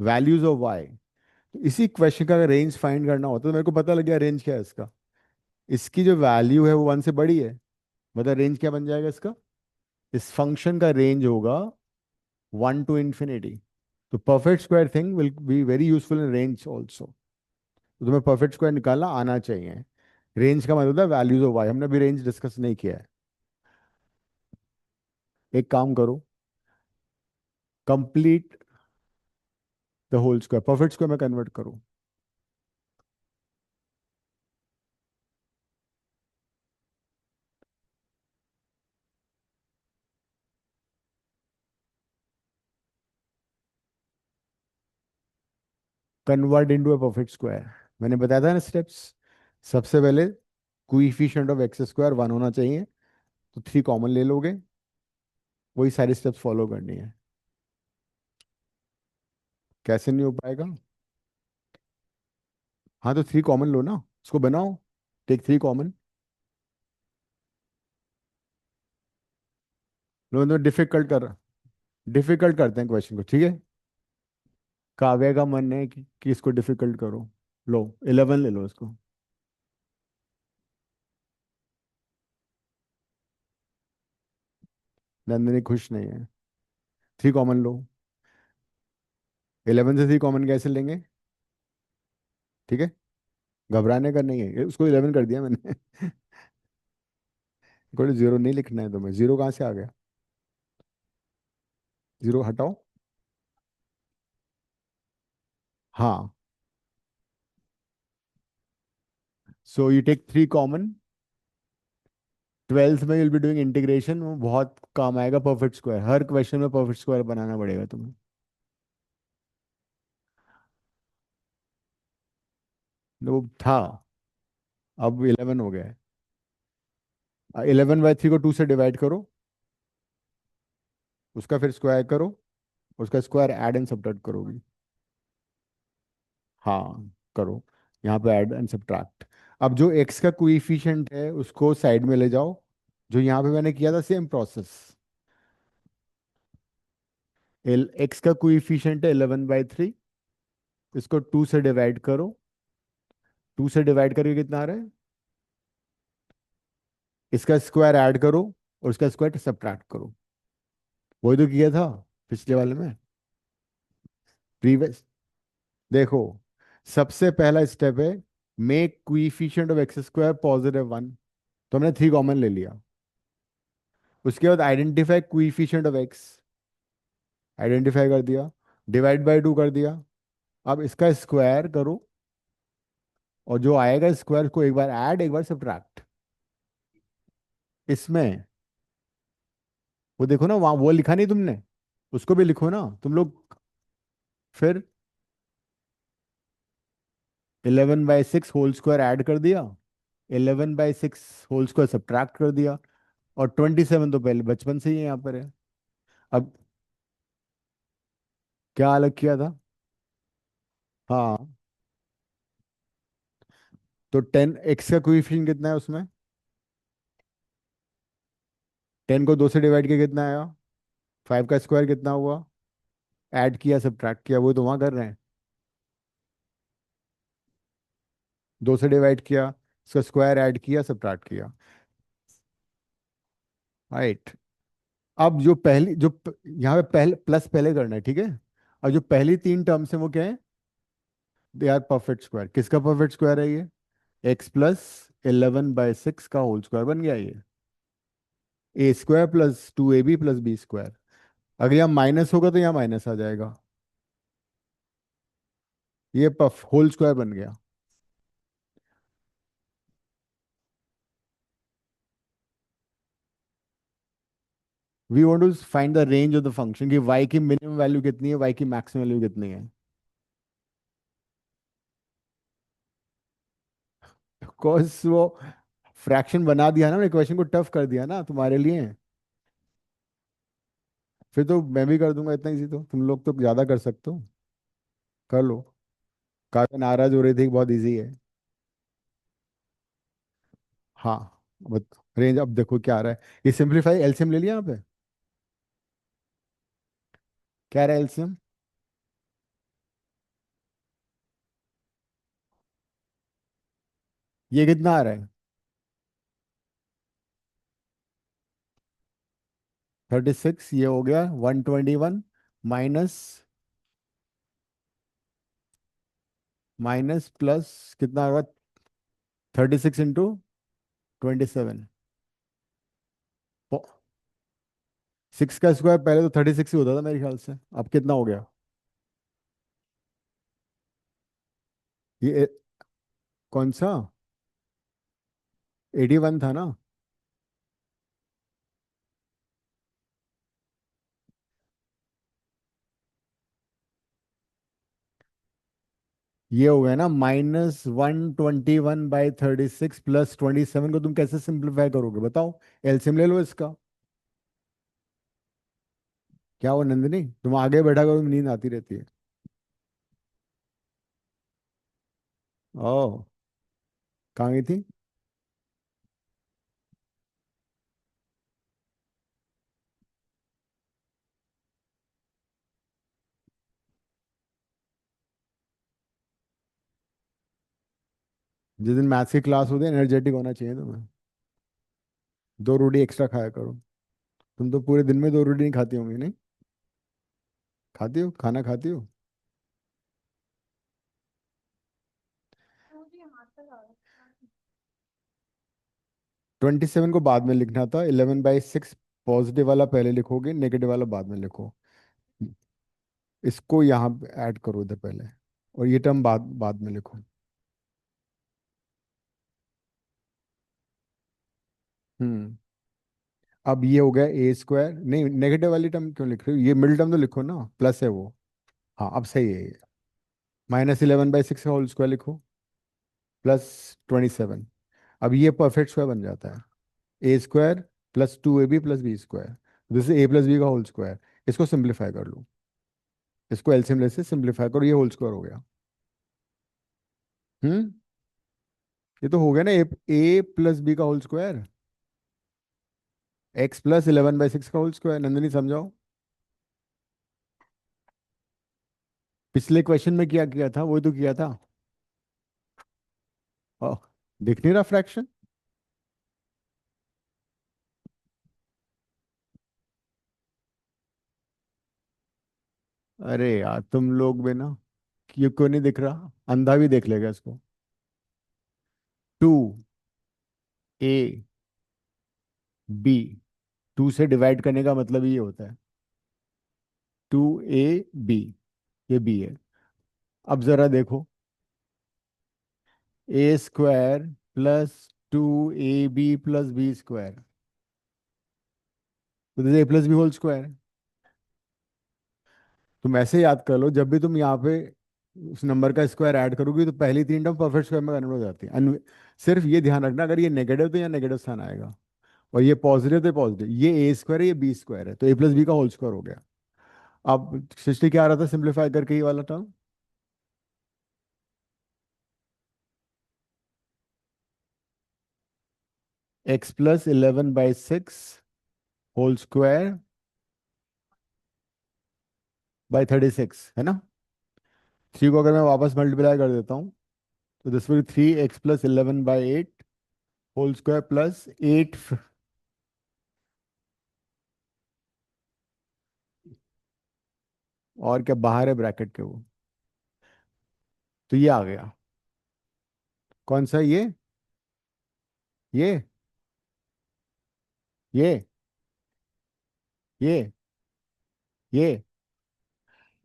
वैल्यूज ऑफ वाई. तो इसी क्वेश्चन का अगर रेंज फाइंड करना होता तो मेरे को पता लग गया रेंज क्या है इसका. इसकी जो वैल्यू है वो वन से बड़ी है. मतलब रेंज क्या बन जाएगा इसका? इस फंक्शन का रेंज होगा 1 to infinity. तो perfect square thing will be very useful in range also. तो तुम्हें परफेक्ट स्क्वायर निकालना आना चाहिए. रेंज का मतलब है वैल्यूज ऑफ वाई. हमने अभी रेंज डिस्कस नहीं किया है. एक काम करो, complete the whole square perfect square में कन्वर्ट करो. Convert into a perfect square. मैंने बताया था ना स्टेप्स. सबसे पहले कोइफिशिएंट ऑफ एक्स स्क्वायर 1 होना चाहिए, तो 3 कॉमन ले लोगे। वही सारी स्टेप्स फॉलो करनी है। कैसे नहीं हो पाएगा? हाँ तो 3 कॉमन लो ना, उसको बनाओ। Take 3 common. लो तो डिफिकल्ट करते हैं क्वेश्चन को, ठीक है। काव्या का मन है कि इसको डिफिकल्ट करो। लो 11 ले लो इसको। नंदिनी खुश नहीं है। 3 कॉमन लो। 11 से 3 कॉमन कैसे लेंगे? ठीक है, घबराने का नहीं है, उसको 11 कर दिया मैंने। कोई जीरो नहीं लिखना है तुम्हें, जीरो कहाँ से आ गया? जीरो हटाओ। हाँ, so you take 3 common. 12th में यूल बी डूइंग इंटीग्रेशन, वो बहुत काम आएगा। परफेक्ट स्क्वायर, हर क्वेश्चन में परफेक्ट स्क्वायर बनाना पड़ेगा तुम्हें। वो था, अब 11 हो गया है। 11/3 को 2 से डिवाइड करो, उसका फिर स्क्वायर करो, उसका स्क्वायर ऐड एंड सब्ट्रैक्ट करोगी। हाँ करो, यहाँ पे ऐड एंड सब्ट्रैक्ट। अब जो एक्स का कोएफिशिएंट है उसको साइड में ले जाओ, जो यहाँ पे मैंने किया था सेम प्रोसेस। एक्स का कोएफिशिएंट है 11/3, इसको 2 से डिवाइड करो। 2 से डिवाइड करके कितना आ रहा है? इसका स्क्वायर ऐड करो और उसका स्क्वायर सब्ट्रैक्ट करो। वही तो किया था पिछले वाले में, प्रीवियस। देखो, सबसे पहला स्टेप है make coefficient of x square +1। तो हमने 3 कॉमन ले लिया। उसके बाद identify coefficient of x, identify कर दिया। डिवाइड बाय 2 कर दिया। अब इसका स्क्वायर करो, और जो आएगा स्क्वायर को एक बार ऐड एक बार सब्ट्रैक्ट। इसमें वो देखो ना, वहाँ वो लिखा नहीं तुमने, उसको भी लिखो ना तुम लोग। फिर 11/6 होल स्क्वायर ऐड कर दिया, 11/6 होल स्क्वायर सब्ट्रैक्ट कर दिया, और 27 तो पहले बचपन से ही यहाँ पर है। अब क्या अलग किया था? हाँ, तो 10 एक्स का कोएफिशिएंट कितना है उसमें? 10 को 2 से डिवाइड किया कितना आया? 5 का स्क्वायर कितना हुआ? ऐड किया सब्ट्रैक्ट किया, वो तो वहाँ कर रहे हैं। 2 से डिवाइड किया, उसका स्क्वायर ऐड किया सब्ट्रैक्ट किया। राइट। अब जो पहली यहाँ पे पहले प्लस पहले करना है, ठीक है। और जो पहली 3 टर्म्स है वो क्या है? They are perfect square. किसका परफेक्ट स्क्वायर है ये? x + 11/6 का होल स्क्वायर बन गया ये। a² + 2ab + b²। अगर यहाँ माइनस होगा तो यहाँ माइनस आ जाएगा। ये पफ होल स्क्वायर बन गया। We want to find the range of the function, कि y की मिनिमम वैल्यू कितनी है, y की मैक्सिमम वैल्यू कितनी है। बिकॉज वो फ्रैक्शन बना दिया ना, मैंने क्वेश्चन को टफ कर दिया ना तुम्हारे लिए। फिर तो मैं भी कर दूंगा इतना इजी, तो तुम लोग तो ज्यादा कर सकते हो। कर लो। काफी नाराज हो रही थी, बहुत इजी है। हाँ, अब रेंज अब देखो क्या आ रहा है। ये सिंपलीफाई एलसीएम ले लिया यहाँ पे। क्या रहा है एलसीएम? ये कितना आ रहा है? 36, ये हो गया 121, माइनस माइनस प्लस कितना होगा? 36 × 27। 6 का स्क्वायर पहले तो 36 ही होता था मेरे ख्याल से, अब कितना हो गया? ये कौन सा? 81 था ना? ये हो गया ना, -121/36 प्लस 27 को तुम कैसे सिंप्लीफाई करोगे बताओ? एलसीएम ले लो इसका। क्या हो नंदिनी, तुम आगे बैठा करो, तुम नींद आती रहती है। ओ, कहाँ गई थी? जिस दिन मैथ्स की क्लास होती है एनर्जेटिक होना चाहिए तुम्हें। 2 रोटी एक्स्ट्रा खाया करो। तुम तो पूरे दिन में 2 रोटी नहीं खाती होंगी, नहीं? खाती हो, खाना खाती हो? 27 को बाद में लिखना था, 11/6 पॉजिटिव वाला पहले लिखोगे, नेगेटिव वाला बाद में लिखो। इसको यहाँ ऐड करो इधर पहले, और ये टर्म बाद बाद में लिखो। हम्म। अब ये हो गया A², नहीं नेगेटिव वाली टर्म क्यों लिख रहे हो, ये मिडिल टर्म तो लिखो ना, प्लस है वो। हाँ अब सही है ये। -11/6 का होल स्क्वायर लिखो, +27। अब ये परफेक्ट स्क्वायर बन जाता है। A² +2AB + B², this is A + B का होल स्क्वायर। इसको सिंप्लीफाई कर लो, इसको एलसीएम लेसे सिंप्लीफाई करो, ये होल स्क्वायर हो गया। हम्म। ये तो हो गया ना, A + B का होल स्क्वायर, x +11/6 का होल स्क्वायर। नंदिनी समझाओ। पिछले क्वेश्चन में क्या किया था, वही तो किया था। ओह, दिख नहीं रहा फ्रैक्शन? अरे यार तुम लोग भी ना, क्यों नहीं दिख रहा? अंधा भी देख लेगा इसको। 2AB, 2 से डिवाइड करने का मतलब ये होता है, 2AB, ये B है। अब जरा देखो, A² +2AB + B², तो A + B होल स्क्वायर। तुम ऐसे याद कर लो, जब भी तुम यहाँ पे उस नंबर का स्क्वायर ऐड करोगी तो पहली 3 टर्म परफेक्ट स्क्वायर में कन्वर्ट हो जाती है। सिर्फ ये ध्यान रखना, अगर ये नेगेटिव तो यहाँ नेगेटिव साइन आएगा, और ये पॉजिटिव तो पॉजिटिव। ये A² है, ये B² है, तो A + B का होल स्क्वायर हो गया। अब सृष्टि क्या आ रहा था सिंप्लीफाई करके, ये वाला term? x +11/6 whole square by 36, है ना? 3 को अगर मैं वापस मल्टीप्लाई कर देता हूँ, तो this will 3x +11/8 whole square +8। और क्या बाहर है ब्रैकेट के वो? तो ये आ गया। कौन सा ये ये ये ये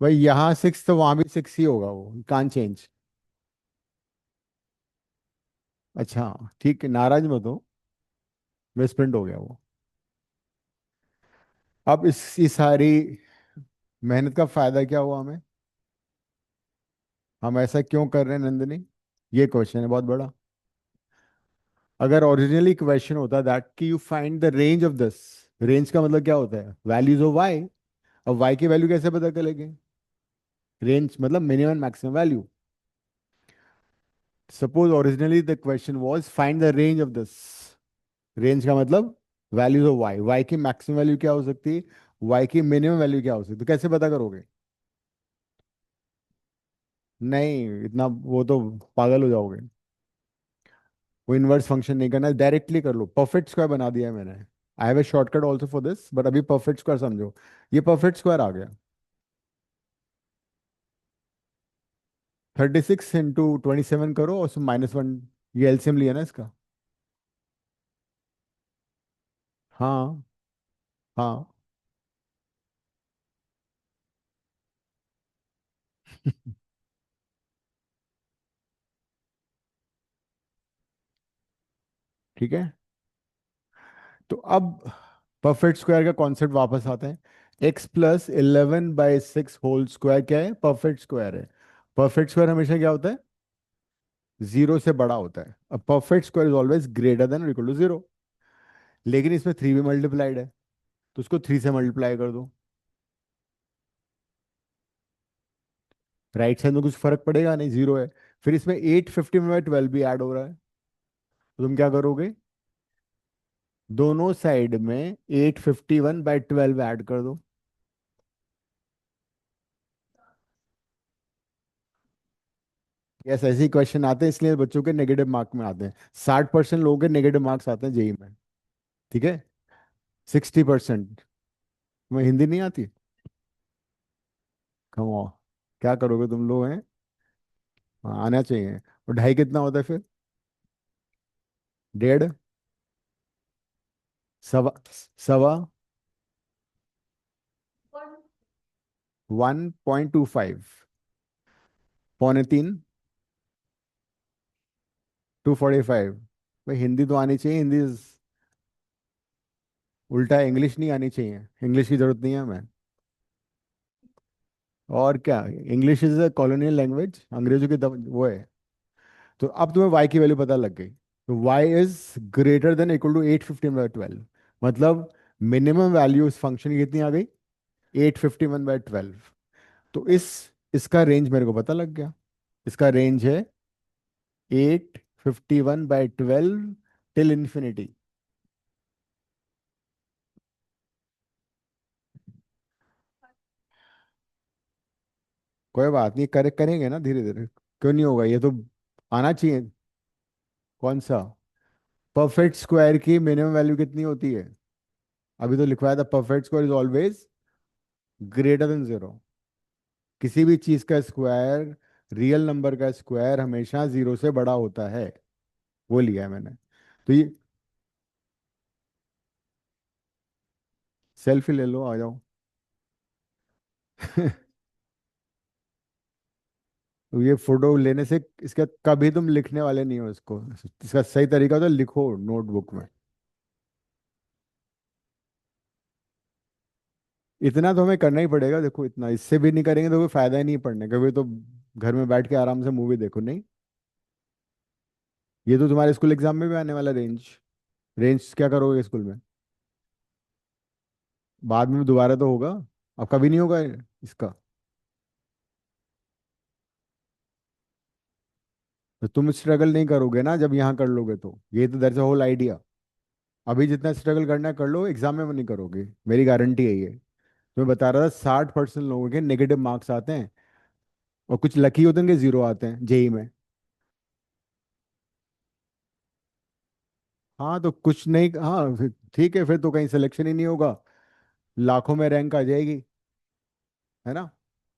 भाई, यहाँ 6 तो वहां भी 6 ही होगा, वो कान चेंज। अच्छा, ठीक है, नाराज मत हो, मिसप्रिंट हो गया वो। अब इस सारी मेहनत का फायदा क्या हुआ हमें? हम ऐसा क्यों कर रहे हैं नंदिनी, ये क्वेश्चन है बहुत बड़ा। अगर ओरिजिनली क्वेश्चन होता दैट कि you find the range of this, range का मतलब क्या होता है, वैल्यूज ऑफ वाई। अब वाई की वैल्यू कैसे पता करेंगे? रेंज मतलब minimum maximum value. Suppose originally the question was find the range of this, range का मतलब वैल्यूज ऑफ वाई, वाई की मैक्सिमम वैल्यू क्या हो सकती है, वाई की मिनिमम वैल्यू क्या हो सकती है, तो कैसे पता करोगे? नहीं, इतना वो तो पागल हो जाओगे। वो इनवर्स फंक्शन नहीं करना, डायरेक्टली कर लो, परफेक्ट स्क्वायर बना दिया है मैंने। I have a shortcut also for this, but अभी परफेक्ट स्क्वायर समझो। ये परफेक्ट स्क्वायर आ गया। 36 × 27 करो और उसमें -1, ये एलसीएम लिया ना इसका। हाँ हाँ। ठीक है, तो अब परफेक्ट स्क्वायर का कॉन्सेप्ट वापस आते हैं। x +11/6 होल स्क्वायर क्या है, परफेक्ट स्क्वायर है। परफेक्ट स्क्वायर हमेशा क्या होता है? जीरो से बड़ा होता है। अब perfect square is always greater than equal to zero. लेकिन इसमें थ्री भी मल्टीप्लाइड है, तो उसको थ्री से मल्टीप्लाई कर दो। राइट साइड में कुछ फर्क पड़ेगा नहीं, जीरो है। फिर इसमें 850 में 12 भी ऐड हो रहा है, तो तुम क्या करोगे? दोनों साइड में 851/12 ऐड कर दो। यस, ऐसे ही क्वेश्चन आते हैं, इसलिए बच्चों के नेगेटिव मार्क में आते हैं। 60% लोगों के नेगेटिव मार्क्स आते हैं जेई में। ठीक है। 60%। तुम्हें हिंदी नहीं आती? कम ऑन, क्या करोगे तुम लोग हैं? हाँ, आना चाहिए। और ढाई कितना होता है फिर? डेढ़? सवा? सवा? 1.25? पौने तीन? 245? भाई हिंदी तो आनी चाहिए, हिंदी उल्टा इंग्लिश नहीं आनी चाहिए, इंग्लिश की जरूरत नहीं है हमें। और क्या, English is a colonial language, अंग्रेजों की वो है। तो अब तुम्हें y की वैल्यू पता लग गई। तो y is greater than equal to 851/12। मतलब मिनिमम वैल्यू इस फंक्शन की कितनी आ गई? 851/12। तो इसका रेंज मेरे को पता लग गया। इसका रेंज है 851/12 टिल इंफिनिटी। कोई बात नहीं, करेंगे ना धीरे धीरे। क्यों नहीं होगा, ये तो आना चाहिए। कौन सा? परफेक्ट स्क्वायर की मिनिमम वैल्यू कितनी होती है? अभी तो लिखवाया था, perfect square is always greater than zero. किसी भी चीज का स्क्वायर, रियल नंबर का स्क्वायर हमेशा जीरो से बड़ा होता है। वो लिया है मैंने। तो ये सेल्फी ले लो, आ जाओ। तो ये फोटो लेने से इसका कभी तुम लिखने वाले नहीं हो इसको। इसका सही तरीका तो लिखो नोटबुक में। इतना तो हमें करना ही पड़ेगा, देखो इतना, इससे भी नहीं करेंगे तो कोई फायदा ही नहीं पढ़ने का। भी तो घर में बैठ के आराम से मूवी देखो, नहीं? ये तो तुम्हारे स्कूल एग्जाम में भी आने वाला रेंज। रेंज क्या करोगे स्कूल में? बाद में दोबारा तो होगा, अब कभी नहीं होगा इसका। तो तुम स्ट्रगल नहीं करोगे ना जब यहाँ कर लोगे, तो ये तो दैट्स होल आइडिया। अभी जितना स्ट्रगल करना है कर लो, एग्जाम में नहीं करोगे, मेरी गारंटी है ये। तो मैं बता रहा था 60% लोगों के नेगेटिव मार्क्स आते हैं, और कुछ लकी होते हैं कि जीरो आते हैं जेई में। हाँ तो कुछ नहीं, हाँ ठीक है, फिर तो कहीं सिलेक्शन ही नहीं होगा, लाखों में रैंक आ जाएगी, है ना?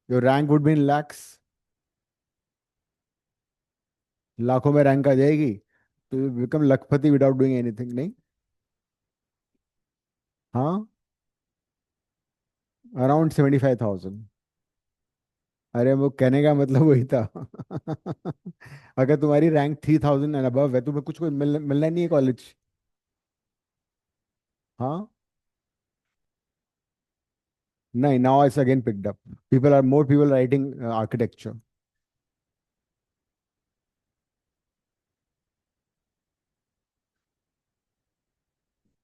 Your rank would be in lakhs. लाखों में रैंक आ जाएगी, तो बिकम लखपति विदाउट डूइंग एनीथिंग, नहीं? हाँ, अराउंड 75,000। अरे वो कहने का मतलब वही था। अगर तुम्हारी रैंक 3,000 एंड अबव है, तुम्हें कुछ कोई मिलना नहीं है कॉलेज। हाँ। नहीं, now it's again picked up. People are more people writing architecture.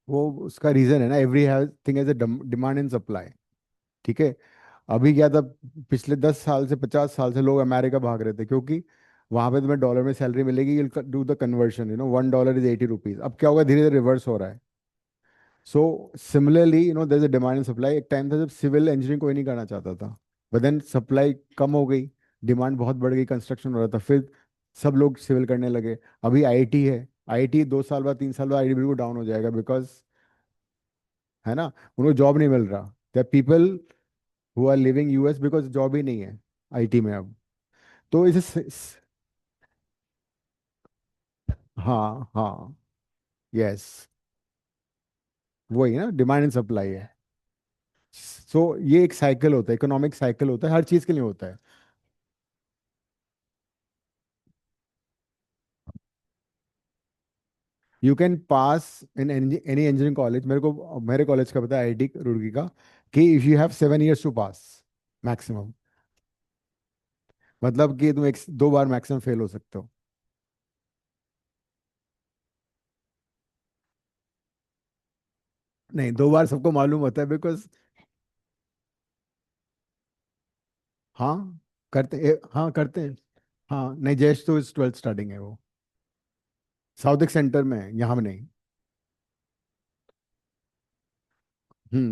वो उसका रीजन है ना, every thing as a demand and supply. ठीक है। अभी क्या था, पिछले 10 साल से 50 साल से लोग अमेरिका भाग रहे थे, क्योंकि वहां पे तुम्हें डॉलर में सैलरी मिलेगी, you do the conversion, $1 is 80 rupees. अब क्या होगा, धीरे धीरे रिवर्स हो रहा है। So similarly there is a demand and supply. एक टाइम था जब सिविल इंजीनियरिंग कोई नहीं करना चाहता था, बट देन सप्लाई कम हो गई, डिमांड बहुत बढ़ गई, कंस्ट्रक्शन हो रहा था, फिर सब लोग सिविल करने लगे। अभी आईटी है। आईटी 2 साल बाद 3 साल बाद आईटी बिल्कुल डाउन हो जाएगा, बिकॉज, है ना, उनको जॉब नहीं मिल रहा। The people who are living US, because job ही नहीं है आईटी में अब। तो इसे हाँ हाँ। यस, वही ना, डिमांड एंड सप्लाई है। सो ये एक साइकिल होता है, इकोनॉमिक साइकिल होता है, हर चीज के लिए होता है। You can pass in any engineering college. मेरे को मेरे कॉलेज का पता है, आईआईटी रुड़की का, कि if you have 7 years to pass maximum. मतलब कि तुम एक दो बार मैक्सिमम फेल हो सकते हो। नहीं, दो बार सबको मालूम होता है, बिकॉज हाँ करते हाँ करते हैं। हाँ नहीं, जयेश तो इस 12th स्टार्टिंग है वो। साउथ सेंटर में है, यहाँ में नहीं।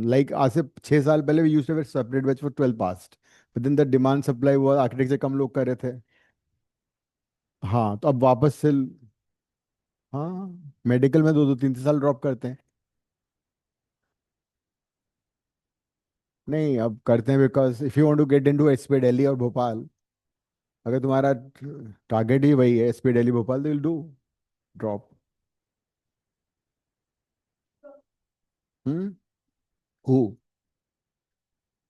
लाइक आज से 6 साल पहले we used to have separate batch for 12 past, but then the demand supply हुआ, आर्किटेक्चर कम लोग कर रहे थे। हाँ तो अब वापस से। हाँ, मेडिकल में दो दो तीन तीन साल ड्रॉप करते हैं। नहीं, अब करते हैं because if you want to get into SP Delhi और भोपाल, अगर तुम्हारा टारगेट ही वही है एसपी दिल्ली भोपाल, तो विल डू ड्रॉप। हम्म। हु?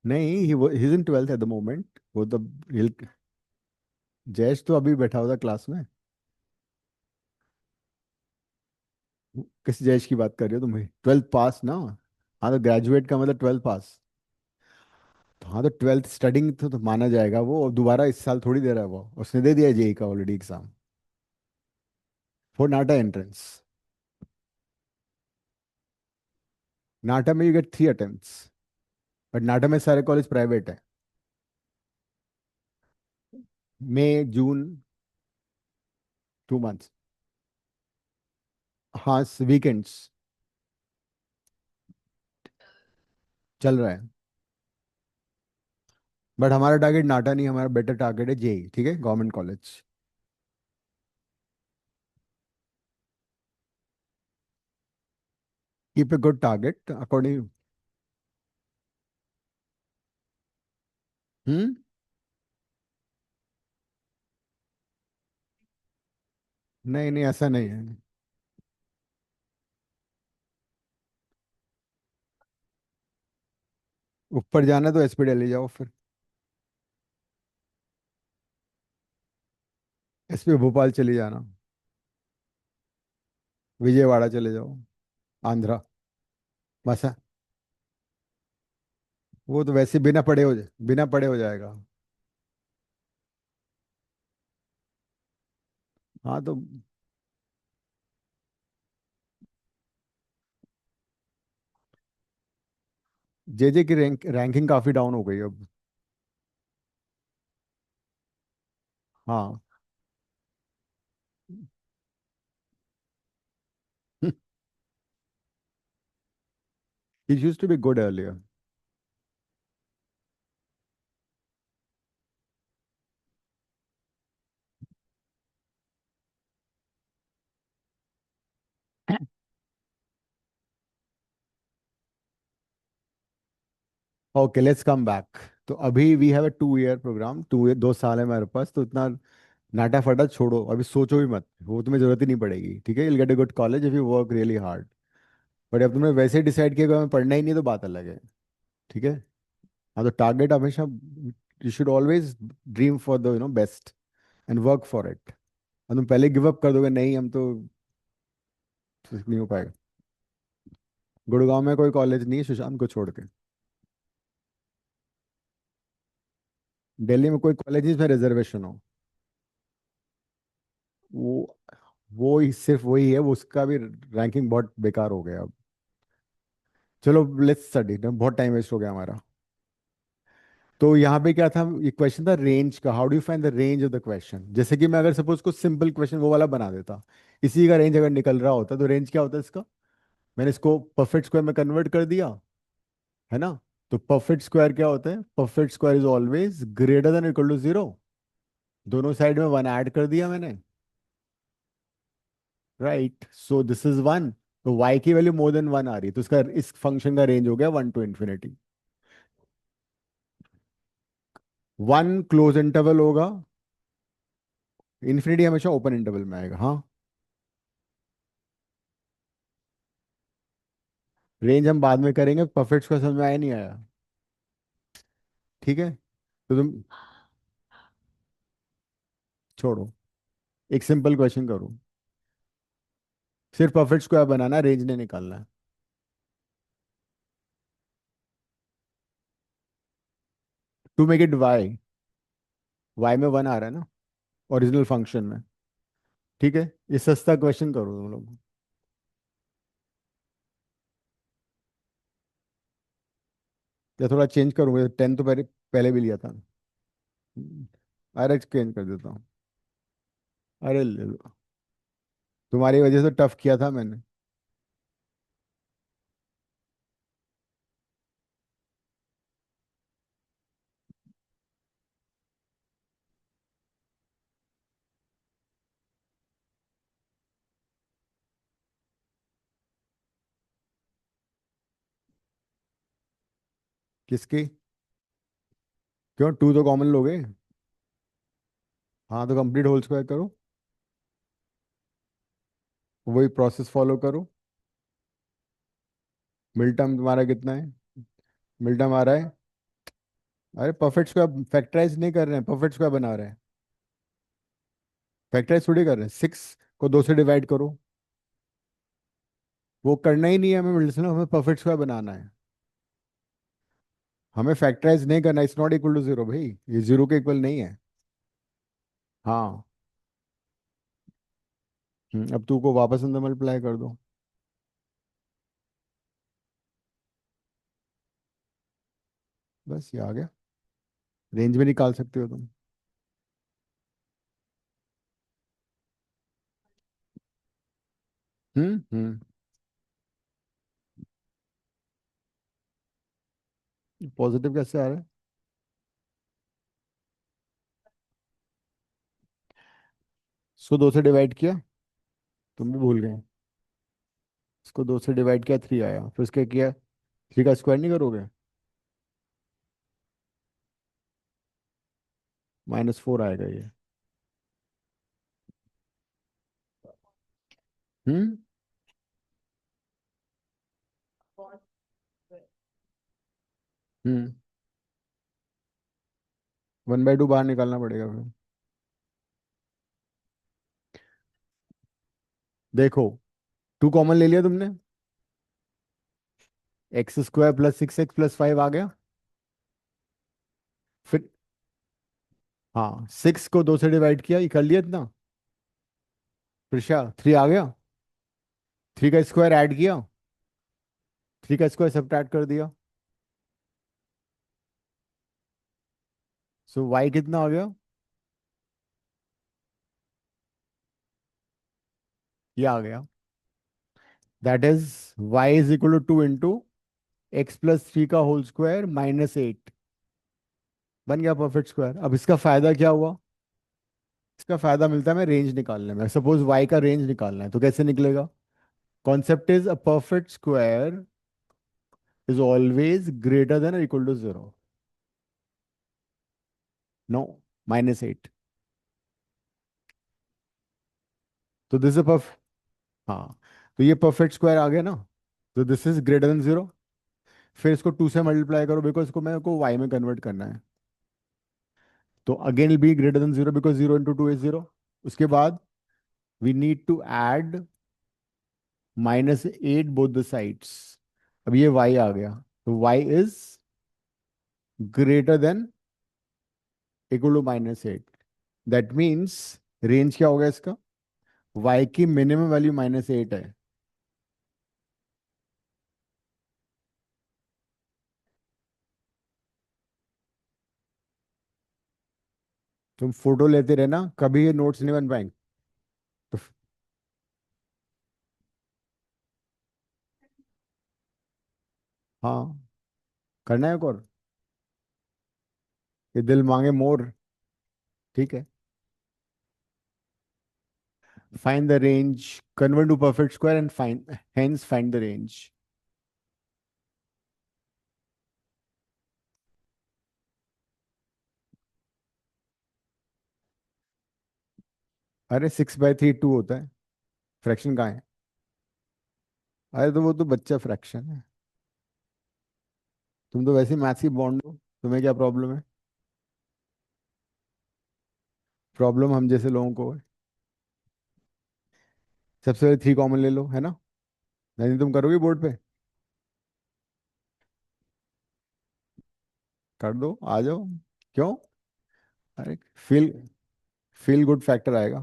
नहीं, he is in 12th at the moment, वो तो जयेश तो अभी बैठा हुआ था क्लास में। किस जयेश की बात कर रहे हो तुम? 12th पास ना। हाँ तो ग्रेजुएट का मतलब 12th पास। तो हाँ, तो 12th स्टडिंग तो माना जाएगा वो, और दोबारा इस साल थोड़ी दे रहा है वो, उसने दे दिया जेई का already exam for NATA entrance. NATA में you get 3 attempts, but NATA में सारे कॉलेज प्राइवेट है। मई जून, 2 मंथ्स। हाँ, वीकेंड्स चल रहा है। बट हमारा टारगेट नाटा नहीं, हमारा बेटर टारगेट है जेई, ठीक है, government college. Keep a good target according. Hmm. नहीं नहीं, ऐसा नहीं है। ऊपर जाना तो एसपी दिल्ली जाओ फिर। एसपी भोपाल चले जाना, विजयवाड़ा चले जाओ, आंध्रा। बस है। वो तो वैसे बिना पढ़े हो जाएगा। हाँ तो जेजे की रैंकिंग काफी डाउन हो गई अब। हाँ। He used to be good earlier. Okay, let's come back. तो अभी we have a 2 year programme, 2 year 2 साल है हमारे पास, तो इतना नाटा फटा छोड़ो, अभी सोचो भी मत, वो तुम्हें जरूरत ही नहीं पड़ेगी, ठीक है, you'll get a good college if you work really hard. But अब तुमने वैसे डिसाइड किया कि हमें पढ़ना ही नहीं, तो बात अलग है। ठीक है। हाँ तो टारगेट हमेशा, you should always dream for the best and work for it. और तुम पहले गिव अप कर दोगे, नहीं हम तो नहीं हो पाएगा। गुड़गांव में कोई कॉलेज नहीं है सुशांत को छोड़ के। दिल्ली में कोई कॉलेज नहीं, इसमें रिजर्वेशन हो। वो सिर्फ वही है, वो उसका भी रैंकिंग बहुत बेकार हो गया अब। चलो लेट्स स्टडी, बहुत टाइम वेस्ट हो गया हमारा। तो यहाँ पे क्या था, ये क्वेश्चन था रेंज का, how do you find the range of the question. जैसे कि मैं अगर सपोज को सिंपल क्वेश्चन वो वाला बना देता, इसी का रेंज अगर निकल रहा होता, तो रेंज क्या होता है इसका। मैंने इसको परफेक्ट स्क्वायर में कन्वर्ट कर दिया, है ना। तो परफेक्ट स्क्वायर क्या होता है, perfect square is always greater than equal to 0। दोनों साइड में 1 ऐड कर दिया मैंने। Right, so this is 1। तो y की वैल्यू मोर देन 1 आ रही है, तो इसका इस फंक्शन का रेंज हो गया 1 to infinity। 1 क्लोज इंटरवल होगा, इन्फिनिटी हमेशा ओपन इंटरवल में आएगा। हाँ, रेंज हम बाद में करेंगे, परफेक्ट को समझ में आया नहीं आया। ठीक है, तो तुम छोड़ो, एक सिंपल क्वेश्चन करो। सिर्फ परफेक्ट स्क्वायर बनाना, रेंज नहीं निकालना है। To make it y. Y में वन आ रहा है ना, ओरिजिनल फंक्शन में। ठीक है, ये सस्ता क्वेश्चन करो तुम लोग। या थोड़ा चेंज करूँगा, 10 तो पहले पहले भी लिया था। अरे चेंज कर देता हूँ। अरे ले लो, तुम्हारी वजह से टफ किया था मैंने। किसकी? क्यों, टू तो कॉमन लोगे। हाँ तो कंप्लीट होल स्क्वायर करो, वही प्रोसेस फॉलो करो। मिड टर्म तुम्हारा कितना है? मिड टर्म आ रहा है। अरे परफेक्ट स्क्वायर फैक्टराइज नहीं कर रहे हैं, परफेक्ट स्क्वायर बना रहे हैं। फैक्टराइज थोड़ी कर रहे हैं, 6 को 2 से डिवाइड करो। वो करना ही नहीं है हमें, मिडिल हमें परफेक्ट स्क्वायर बनाना है। हमें फैक्टराइज नहीं करना, it's not equal to zero भाई, ये जीरो के इक्वल नहीं है। हाँ। अब तू को वापस अंदर मल्टीप्लाई कर दो। बस ये आ गया। रेंज में निकाल सकते हो तुम। हम्म। पॉजिटिव कैसे आ रहा है? इसको 2 से डिवाइड किया, तुम भी भूल गए। इसको 2 से डिवाइड किया, 3 आया, फिर उसके किया, 3 का स्क्वायर नहीं करोगे? -4 आएगा ये। हम्म। हम्म। 1/2 बाहर निकालना पड़ेगा फिर। देखो, टू कॉमन ले लिया तुमने, x² + 6x + 5 आ गया। फिर हाँ, 6 को 2 से डिवाइड किया, ये कर लिया इतना। फिर क्या, 3 आ गया। 3 का स्क्वायर ऐड किया, 3 का स्क्वायर सब्ट्रैक्ट कर दिया। सो y कितना आ गया? ये आ गया। That is y = 2 into x + 3 का होल स्क्वायर -8। बन गया परफेक्ट स्क्वायर। अब इसका फायदा क्या हुआ? इसका फायदा मिलता है हमें रेंज निकालने में। सपोज y का रेंज निकालना है तो कैसे निकलेगा? Concept is a perfect square is always greater than और इक्वल टू 0। नो, -8। तो दिस इज परफ हाँ, तो ये परफेक्ट स्क्वायर आ गया ना। तो दिस इज ग्रेटर देन 0। फिर इसको 2 से मल्टीप्लाई करो, बिकॉज इसको मेरे को y में कन्वर्ट करना है। तो again be greater than 0, because 0 × 2 is 0। उसके बाद we need to add -8 both the sides. अब ये y आ गया, तो y is greater than equal to -8। That means range क्या होगा इसका? y की मिनिमम वैल्यू -8 है। तुम फोटो लेते रहना, कभी ये नोट्स नहीं बन पाएंगे। तो हाँ, करना है एक और। ये दिल मांगे मोर। ठीक है। Find the range, convert to perfect square and find, hence find the range. अरे 6/3 2 होता है। फ्रैक्शन कहाँ है? अरे तो वो तो बच्चा फ्रैक्शन है। तुम तो वैसे ही मैथ्स की बॉन्ड हो, तुम्हें क्या प्रॉब्लम है? प्रॉब्लम हम जैसे लोगों को है। सबसे पहले 3 कॉमन ले लो, है ना? नहीं तुम करोगे बोर्ड पे? कर दो, आ जाओ। क्यों? अरे फील फील गुड फैक्टर आएगा।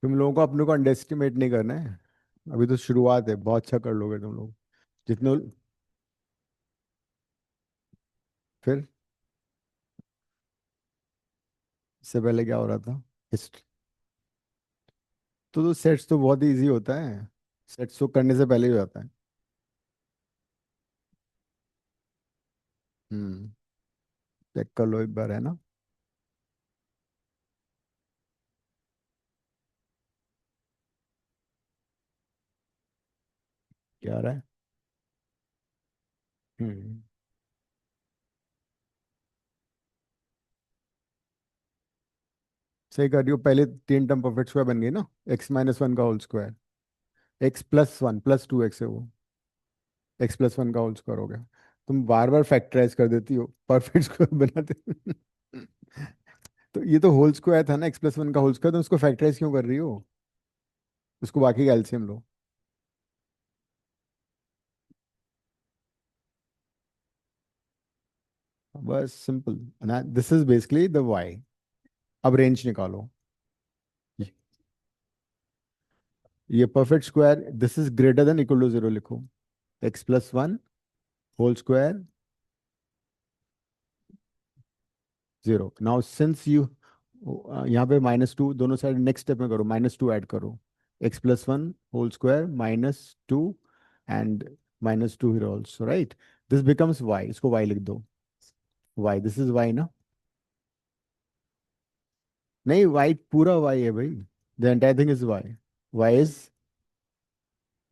तुम लोगों को अपने को अंडर एस्टिमेट नहीं करना है। अभी तो शुरुआत है, बहुत अच्छा कर लोगे तुम लोग। जितने फिर इससे पहले क्या हो रहा था? हिस्ट तो सेट्स तो बहुत ही इजी होता है। सेट्स तो करने से पहले ही हो जाता है। हम्म। चेक कर लो एक बार, है ना? क्या आ रहा है? हम्म। सही कर रही हो। पहले तीन टर्म परफेक्ट स्क्वायर बन गई ना। x-1 का होल स्क्वायर, x+1 +2x है वो। x+1 का होल स्क्वायर हो गया। तुम बार बार फैक्टराइज कर देती हो, परफेक्ट स्क्वायर बनाते। तो ये तो होल स्क्वायर था ना, x+1 का होल स्क्वायर, तो उसको फैक्टराइज क्यों कर रही हो? उसको बाकी का एलसीएम लो। बस सिंपल ना, this is basically the y. अब रेंज निकालो। ये ये perfect square, this is greater than equal to zero लिखो। x+1 whole square, zero. Now since you, यहाँ पे -2 दोनों साइड नेक्स्ट स्टेप में करो, -2 ऐड करो। x+1 whole square -2 and -2 here also, right? This becomes y, इसको y लिख दो। y, दिस इज y ना? नहीं, y पूरा y है भाई। The entire thing is y। y is,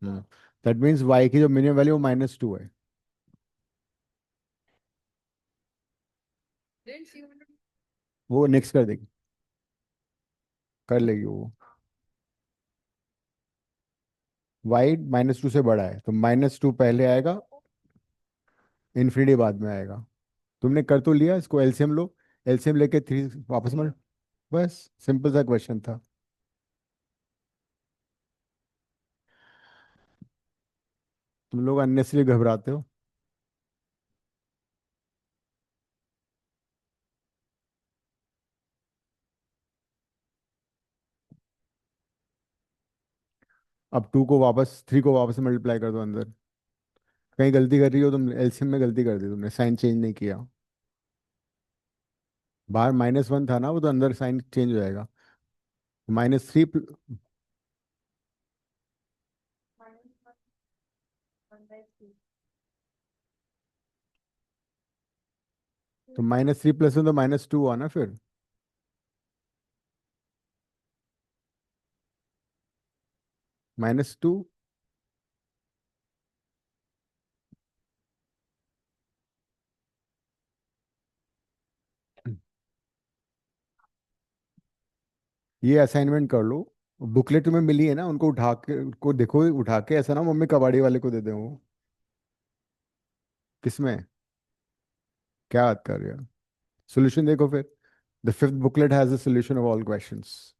that means y की जो मिनिमम वैल्यू वो -2 है। वो नेक्स्ट कर देगी, कर लेगी वो। y -2 से बड़ा है तो -2 पहले आएगा, इन्फिनिटी बाद में आएगा। तुमने कर तो लिया, इसको एलसीएम लो। एलसीएम लेके थ्री वापस मत। बस सिंपल सा क्वेश्चन था। तुम लोग अननेसरी घबराते हो। अब टू को वापस, थ्री को वापस मल्टीप्लाई कर दो अंदर। कहीं गलती कर रही हो तुम, एलसीएम में गलती कर दी तुमने, साइन चेंज नहीं किया। बाहर -1 था ना, वो तो अंदर साइन चेंज हो जाएगा। -3, तो -3 + 1 तो -2 हुआ ना फिर। -2। ये असाइनमेंट कर लो। बुकलेट तुम्हें मिली है ना, उनको उठा के, उनको देखो उठा के, ऐसा ना मम्मी कबाड़ी वाले को दे दे वो। किसमें? क्या बात कर रहे हो? सोल्यूशन देखो फिर। The fifth booklet has the solution of all questions.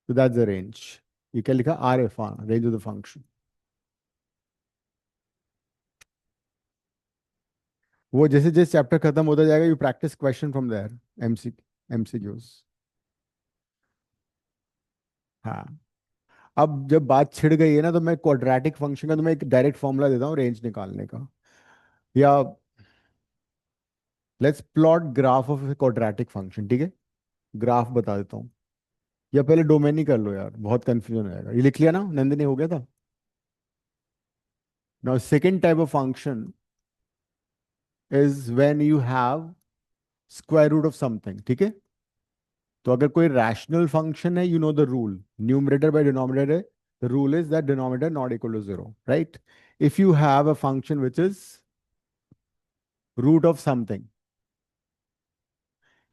तो दैट्स द रेंज। ये क्या लिखा? आर एफ, हाँ, रेंज ऑफ द फंक्शन। वो जैसे जैसे चैप्टर खत्म होता जाएगा, you practise question from there. MC MCQs. हाँ। अब जब बात छिड़ गई है ना, तो मैं क्वाड्रेटिक फंक्शन का तुम्हें एक डायरेक्ट फॉर्मूला देता हूँ रेंज निकालने का। या let's plot graph of quadratic function, ठीक है? ग्राफ बता देता हूँ। या पहले डोमेन ही कर लो यार, बहुत कंफ्यूजन हो जाएगा। ये लिख लिया ना नंदिनी, हो गया था? Now second type of function is when you have square root of something, ठीक है? तो अगर कोई रैशनल फंक्शन है, you know the rule, numerator by denominator है। The rule is that denominator not equal to zero, right? If you have a function which is root of something,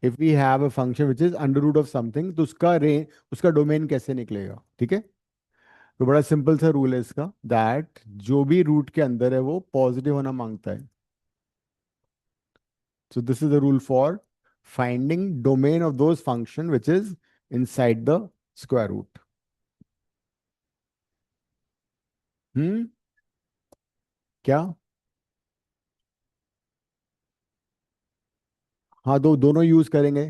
if we have a function which is under root of something, तो उसका domain कैसे निकलेगा, ठीक है? तो बड़ा simple सा rule है इसका, दैट जो भी रूट के अंदर है वो पॉजिटिव होना मांगता है. So this is the rule for finding domain of those function which is inside the square root. हम्म. क्या? हाँ, दोनों यूज करेंगे.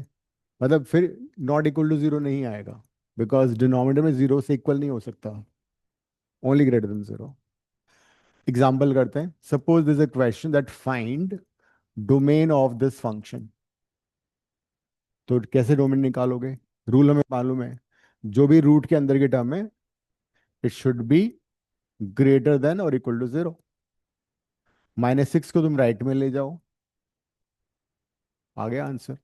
मतलब फिर नॉट इक्वल टू जीरो नहीं आएगा, बिकॉज डिनोमिनेटर में जीरो से इक्वल नहीं हो सकता. Only greater than zero. Example करते हैं. Suppose this a question that find domain of this function. तो कैसे डोमेन निकालोगे? रूल हमें मालूम है. जो भी रूट के अंदर की टर्म है, it should be greater than और इक्वल टू जीरो. -6 को तुम राइट में ले जाओ, आ गया आंसर.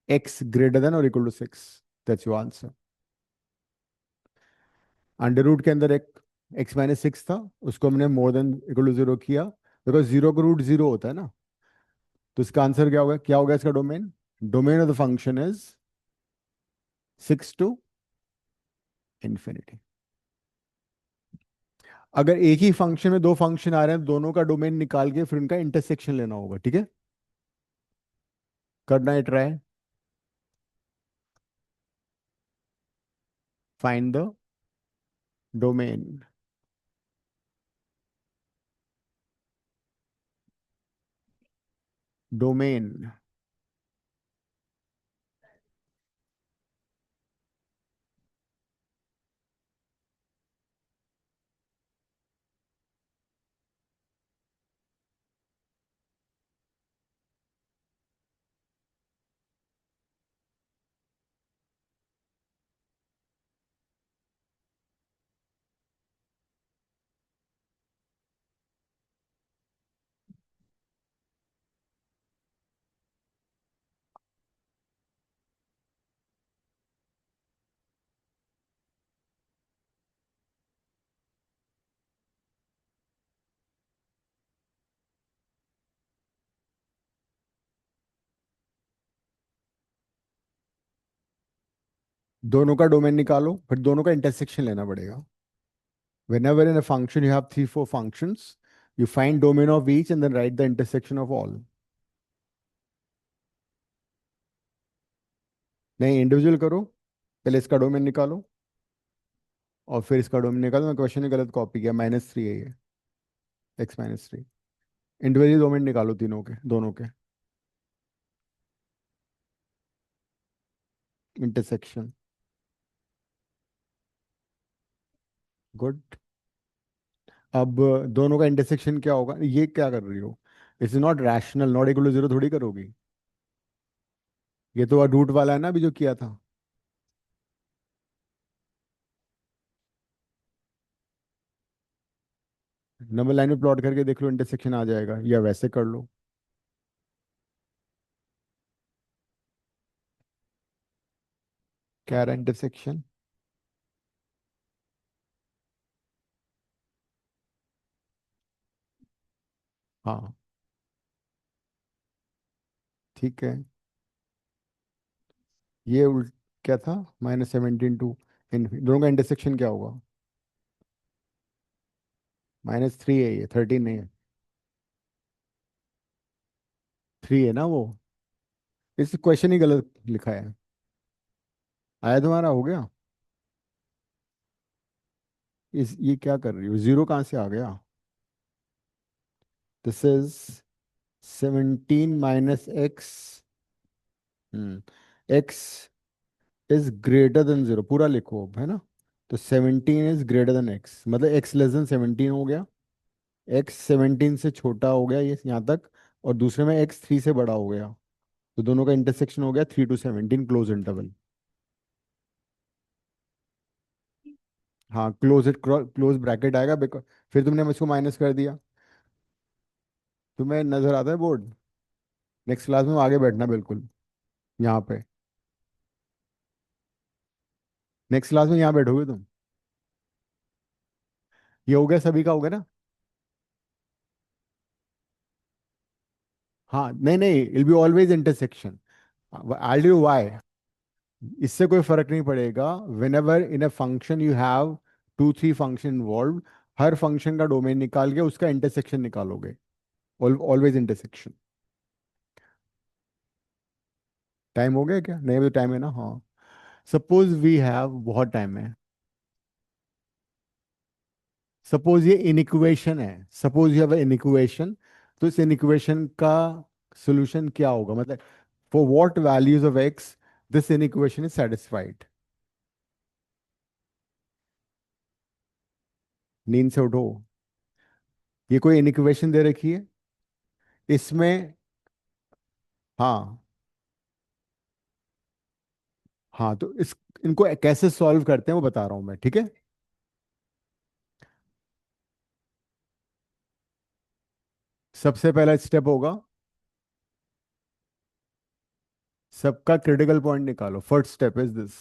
एक्स ग्रेटर देन और equal to 6, that's your answer. Under root के अंदर एक x-6 था, उसको हमने more than equal to zero किया, बिकॉज जीरो का रूट जीरो होता है ना. तो इसका आंसर क्या होगा? क्या होगा इसका domain? Domain of the function is 6 to infinity. अगर एक ही फंक्शन में दो फंक्शन आ रहे हैं, दोनों का डोमेन निकाल के फिर उनका इंटरसेक्शन लेना होगा. ठीक है, करना है try. Find the domain. Domain. दोनों का डोमेन निकालो, फिर दोनों का इंटरसेक्शन लेना पड़ेगा. Whenever in a function you have 3, 4 functions, you find domain of each and then write the intersection of all. नहीं, इंडिविजुअल करो. पहले इसका डोमेन निकालो और फिर इसका डोमेन निकालो. मैं क्वेश्चन ही गलत कॉपी किया. -3 है ये, x-3. इंडिविजुअली डोमेन निकालो तीनों के, दोनों के इंटरसेक्शन. गुड. अब दोनों का इंटरसेक्शन क्या होगा? ये क्या कर रही हो? It's not rational. Not equal to zero थोड़ी करोगी. ये तो रूट वाला है ना अभी जो किया था. नंबर लाइन में प्लॉट करके देख लो, इंटरसेक्शन आ जाएगा, या वैसे कर लो. क्या रहा इंटरसेक्शन? हाँ, ठीक है. ये उल्ट क्या था? -17 टू दोनों का इंटरसेक्शन क्या होगा? -3 है, ये 13 नहीं है. 3 है ना वो. इस क्वेश्चन ही गलत लिखा है. आया तुम्हारा? हो गया. इस ये क्या कर रही हो? जीरो कहाँ से आ गया? This is 17 -x. X is greater than zero, पूरा लिखो अब, है ना. तो 17 इज ग्रेटर देन एक्स, मतलब एक्स लेस देन 17 हो गया. एक्स 17 से छोटा हो गया ये यहाँ तक. और दूसरे में एक्स 3 से बड़ा हो गया. तो दोनों का इंटरसेक्शन हो गया 3 to 17 क्लोज इंटरवल. हाँ, क्लोज इट, क्लोज ब्रैकेट आएगा, बिकॉज फिर तुमने मुझको माइनस कर दिया. तुम्हें नजर आता है बोर्ड? नेक्स्ट क्लास में आगे बैठना बिल्कुल, यहाँ पे. नेक्स्ट क्लास में यहाँ बैठोगे तुम. ये हो गया, सभी का हो गया ना. हाँ, नहीं नहीं, will be always intersection. I do why. इससे कोई फर्क नहीं पड़ेगा. Whenever in a function you have 2 3 function involve, हर फंक्शन का डोमेन निकाल के उसका इंटरसेक्शन निकालोगे, ऑलवेज इंटरसेक्शन। टाइम हो गया क्या? नहीं, अभी तो टाइम है ना, हाँ। सपोज वी हैव, बहुत टाइम है। सपोज ये इनइक्वेशन है, सपोज यू हैव इनइक्वेशन, तो इस इनइक्वेशन का सोल्यूशन क्या होगा, मतलब for what values of x this inequation is satisfied. नींद से उठो। ये कोई इनइक्वेशन दे रखी है, इसमें, हाँ, हाँ, तो इस इनको कैसे सॉल्व करते हैं वो बता रहा हूं मैं, ठीक है। सबसे पहला स्टेप होगा, सबका क्रिटिकल पॉइंट निकालो। First step is this,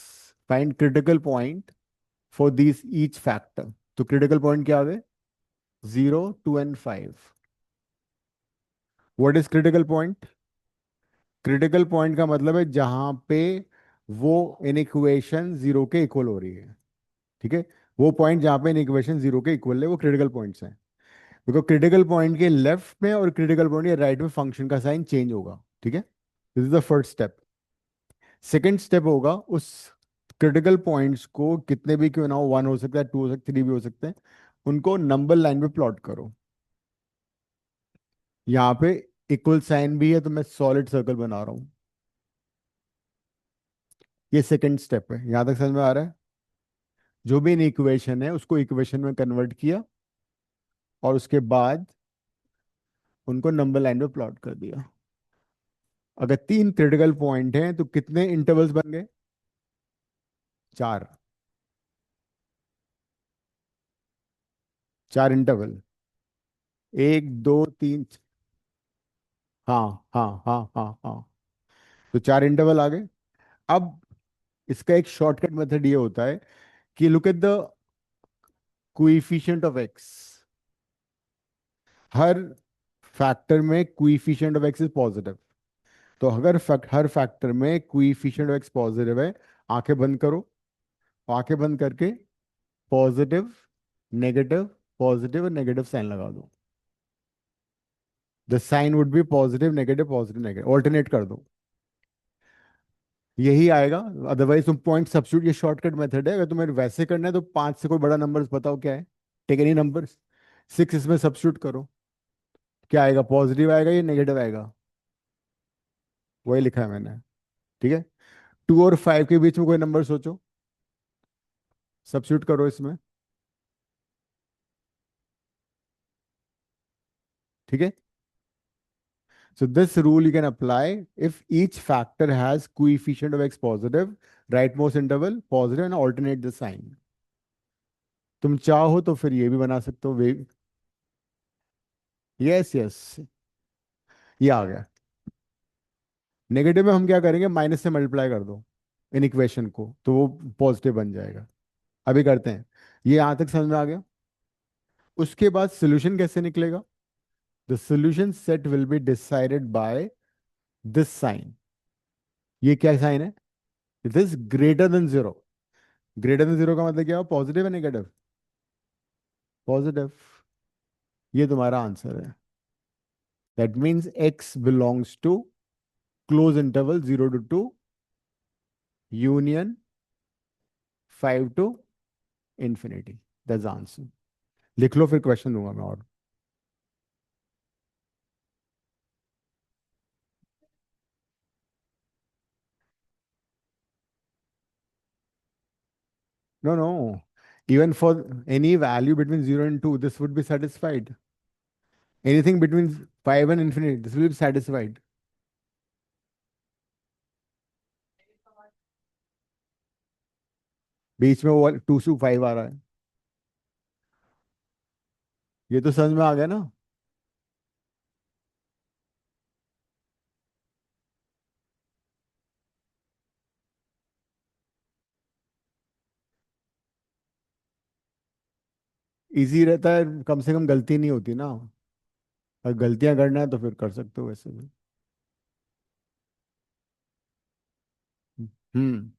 find critical point for this each factor. तो क्रिटिकल पॉइंट क्या आ गए? 0 2 and 5। What is critical point? Critical point का मतलब है जहां पे वो इन इक्वेशन जीरो के इक्वल हो रही है, ठीक है। वो पॉइंट जहां पे इन इक्वेशन जीरो के इक्वल है वो क्रिटिकल पॉइंट्स हैं। देखो, क्रिटिकल पॉइंट के लेफ्ट में और क्रिटिकल पॉइंट के राइट में फंक्शन का साइन चेंज होगा, ठीक है। This is the first step. Second step होगा, उस क्रिटिकल पॉइंट्स को कितने भी क्यों ना हो, 1 हो सकता है, 2 हो सकता है, 3 भी हो सकते हैं, उनको नंबर लाइन पे प्लॉट करो। यहाँ पे इक्वल साइन भी है तो मैं सॉलिड सर्कल बना रहा हूँ। ये सेकंड स्टेप है, यहाँ तक समझ में आ रहा है? जो भी इन इक्वेशन है उसको इक्वेशन में कन्वर्ट किया और उसके बाद उनको नंबर लाइन पे प्लॉट कर दिया। अगर 3 क्रिटिकल पॉइंट हैं तो कितने इंटरवल्स बन गए? 4। 4 इंटरवल, 1 2 3। हाँ, हाँ, हाँ, हाँ, हाँ। तो 4 इंटरवल आ गए। अब इसका एक शॉर्टकट मेथड ये होता है कि look at the coefficient of x. हर फैक्टर में coefficient of x is positive. तो अगर हर फैक्टर में कोएफिशिएंट ऑफ एक्स पॉजिटिव है, आंखें बंद करो, आंखें बंद करके पॉजिटिव, नेगेटिव, पॉजिटिव और नेगेटिव साइन लगा दो। The sign would be positive negative positive negative, alternate कर दो, यही आएगा। अदरवाइज तुम पॉइंट सब्स्टिट्यूट, ये शॉर्टकट मेथड है। अगर तुम्हें वैसे करना है तो 5 से कोई बड़ा नंबर बताओ क्या है, टेक एनी नंबर, 6 इसमें सब्स्टिट्यूट करो, क्या आएगा? पॉजिटिव आएगा या नेगेटिव आएगा? वही लिखा है मैंने, ठीक है। 2 और 5 के बीच में कोई नंबर सोचो, सब्स्टिट्यूट करो इसमें, ठीक है। So this rule you can apply if each factor has coefficient of x positive, rightmost interval positive and alternate the sign. तुम चाहो तो फिर ये भी बना सकते हो, वे, यस यस, ये आ गया। नेगेटिव में हम क्या करेंगे, माइनस से मल्टीप्लाई कर दो इन इक्वेशन को तो वो पॉजिटिव बन जाएगा। अभी करते हैं, ये यहां तक समझ में आ गया। उसके बाद सोल्यूशन कैसे निकलेगा? The solution set will be decided by this sign. ये क्या साइन है? It is greater than zero. Greater than zero का मतलब क्या? पॉजिटिव है नेगेटिव? पॉजिटिव। ये तुम्हारा आंसर है। That means x belongs to close interval 0 to 2, union 5 to infinity। That's answer. लिख लो, फिर क्वेश्चन दूंगा मैं और। No no, even for any value between 0 and 2 this would be satisfied. Anything between 5 and infinity this will be satisfied. बीच में वो 2 to 5 आ रहा है, ये तो समझ में आ गया ना। इजी रहता है, कम से कम गलती नहीं होती ना। अगर गलतियां करना है तो फिर कर सकते हो वैसे भी। हम्म।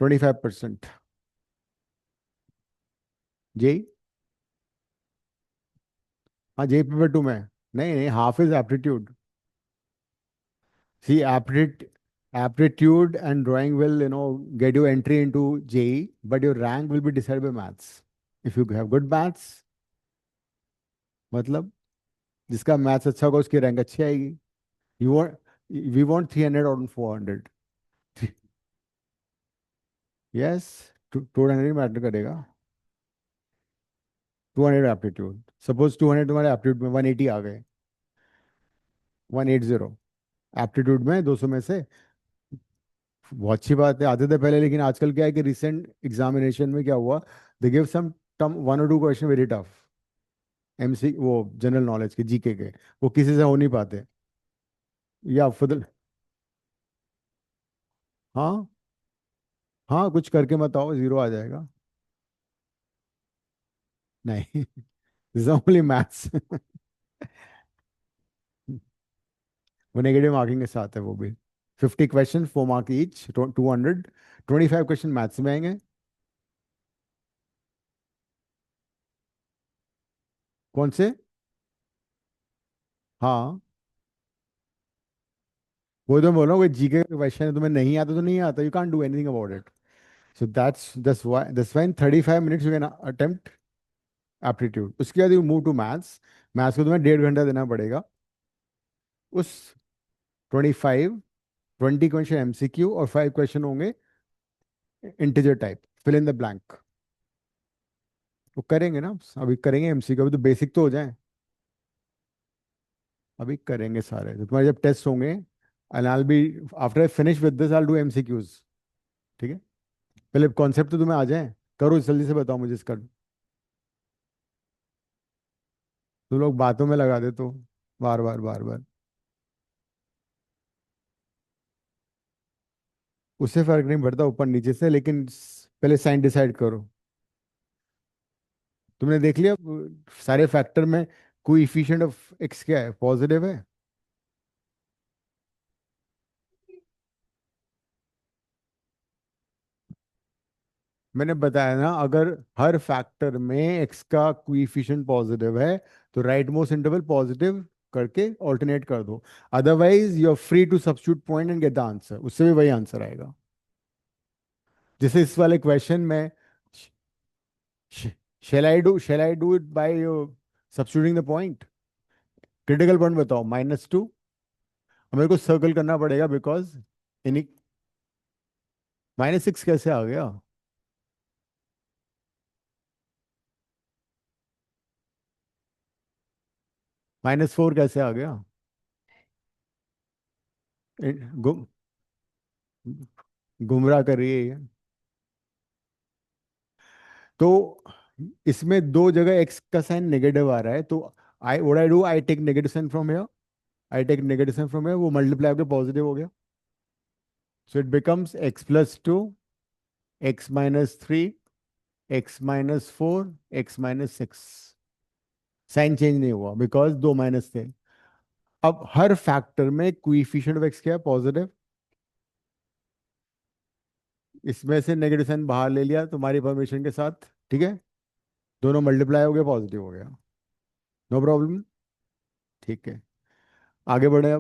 25%। जेई। हाँ, जेई पेपर टू में। नहीं नहीं, half is aptitude. See aptitude and drawing will get you entry into JE, but your rank will be decided by maths. If you have good maths, मतलब जिसका मैथ्स अच्छा होगा उसकी rank अच्छी आएगी। यू वांट वी वांट 300 और 400। Yes, 200 matter करेगा। 200 aptitude, suppose 200 तुम्हारे एप्टीट्यूड में 180 आ गए। 180 एप्टीट्यूड में 200 में से। बहुत अच्छी बात है, आते थे पहले, लेकिन आजकल क्या है कि रिसेंट एग्जामिनेशन में क्या हुआ, दे गिव सम टम 1 और 2 क्वेश्चन वेरी टफ। एमसी वो जनरल नॉलेज के, जीके के, वो किसी से हो नहीं पाते। या फुदल। हाँ। हाँ, कुछ करके बताओ, जीरो आ जाएगा। नहीं। This only maths. वो नेगेटिव मार्किंग के साथ है वो भी। 50 question, 4 mark each, 200। 25 question maths में आएंगे। कौन से? हाँ, वो तो बोलो, कोई जीके का क्वेश्चन है, तुम्हें नहीं आता तो नहीं आता, you can't do anything about it. So that's why in 35 minutes you can attempt aptitude. उसके बाद you move to maths. Maths को तुम्हें 1.5 घंटा देना पड़ेगा। उस 20 क्वेश्चन एमसीक्यू और 5 क्वेश्चन होंगे integer type, fill in the blank. वो करेंगे ना, अभी करेंगे एमसीक्यू, अभी तो बेसिक तो हो जाए। अभी करेंगे सारे, तो तुम्हारे जब टेस्ट होंगे, and I be after I finish with this I do MCQs. ठीक है, पहले कॉन्सेप्ट तो तुम्हें आ जाए। करो जल्दी से, बताओ मुझे इसका। तुम लोग बातों में लगा दे तो, बार बार बार बार। उससे फर्क नहीं पड़ता ऊपर नीचे से, लेकिन पहले साइन डिसाइड करो। तुमने देख लिया सारे फैक्टर में कोएफिशिएंट ऑफ एक्स क्या है, पॉजिटिव है। मैंने बताया ना, अगर हर फैक्टर में एक्स का कोएफिशिएंट पॉजिटिव है, तो राइट मोस्ट इंटरवल पॉजिटिव करके ऑल्टरनेट कर दो। Otherwise you are free to substitute point and get the answer, उससे भी वही आंसर आएगा। जैसे इस वाले क्वेश्चन में, shall I do it by substituting the point. Critical point बताओ, -2। मेरे को सर्कल करना पड़ेगा बिकॉज इन -6 कैसे आ गया? -4 कैसे आ गया? गुम गुमराह कर रही है ये। तो इसमें दो जगह एक्स का साइन नेगेटिव आ रहा है, तो I take negative sign from here. I take negative sign from here, वो मल्टीप्लाई होकर पॉजिटिव हो गया। So it becomes x+2, x-3, x-4, x-6। Sign change नहीं हुआ बिकॉज दो माइनस थे। अब हर फैक्टर में कोएफिशिएंट ऑफ एक्स क्या है, पॉजिटिव। इसमें से नेगेटिव साइन बाहर ले लिया तुम्हारी परमिशन के साथ। ठीक है, दोनों मल्टीप्लाई हो गया, पॉजिटिव हो गया। No problem. ठीक है, आगे बढ़े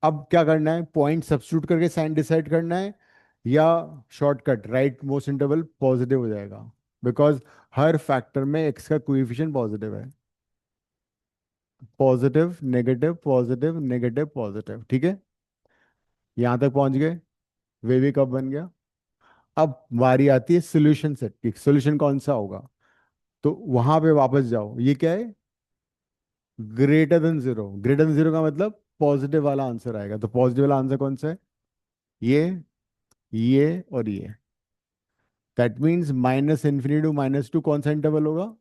अब क्या करना है, पॉइंट सब्स्टिट्यूट करके साइन डिसाइड करना है, या shortcut right most interval positive हो जाएगा, बिकॉज हर फैक्टर में एक्स का कोएफिशिएंट पॉजिटिव है। Positive negative positive negative positive, ठीक है। यहां तक पहुंच गए। वे भी कब बन गया। अब बारी आती है सोल्यूशन सेट की, सोल्यूशन कौन सा होगा। तो वहां पे वापस जाओ, ये क्या है, ग्रेटर देन 0। ग्रेटर देन 0 का मतलब पॉजिटिव वाला आंसर आएगा, तो पॉजिटिव वाला आंसर कौन सा है, ये ये और ये। दैट मीन्स -∞ टू -2 कौन सा इंटरवल होगा।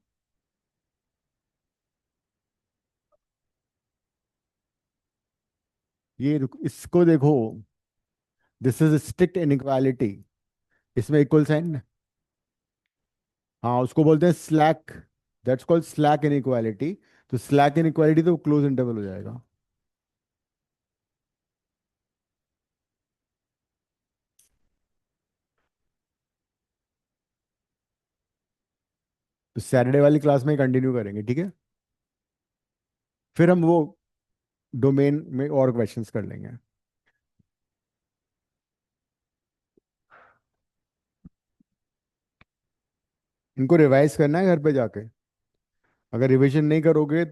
इसको देखो, दिस इज स्ट्रिक्ट इनइक्वालिटी। इसमें इक्वल साइन, हाँ उसको बोलते हैं slack. That's called slack inequality. तो स्लैक इनइक्वालिटी तो क्लोज इंटरवल हो जाएगा। सैटरडे वाली क्लास में कंटिन्यू करेंगे, ठीक है? फिर हम वो डोमेन में और क्वेश्चंस कर लेंगे। इनको रिवाइज करना है घर पे जाके। अगर रिवीजन नहीं करोगे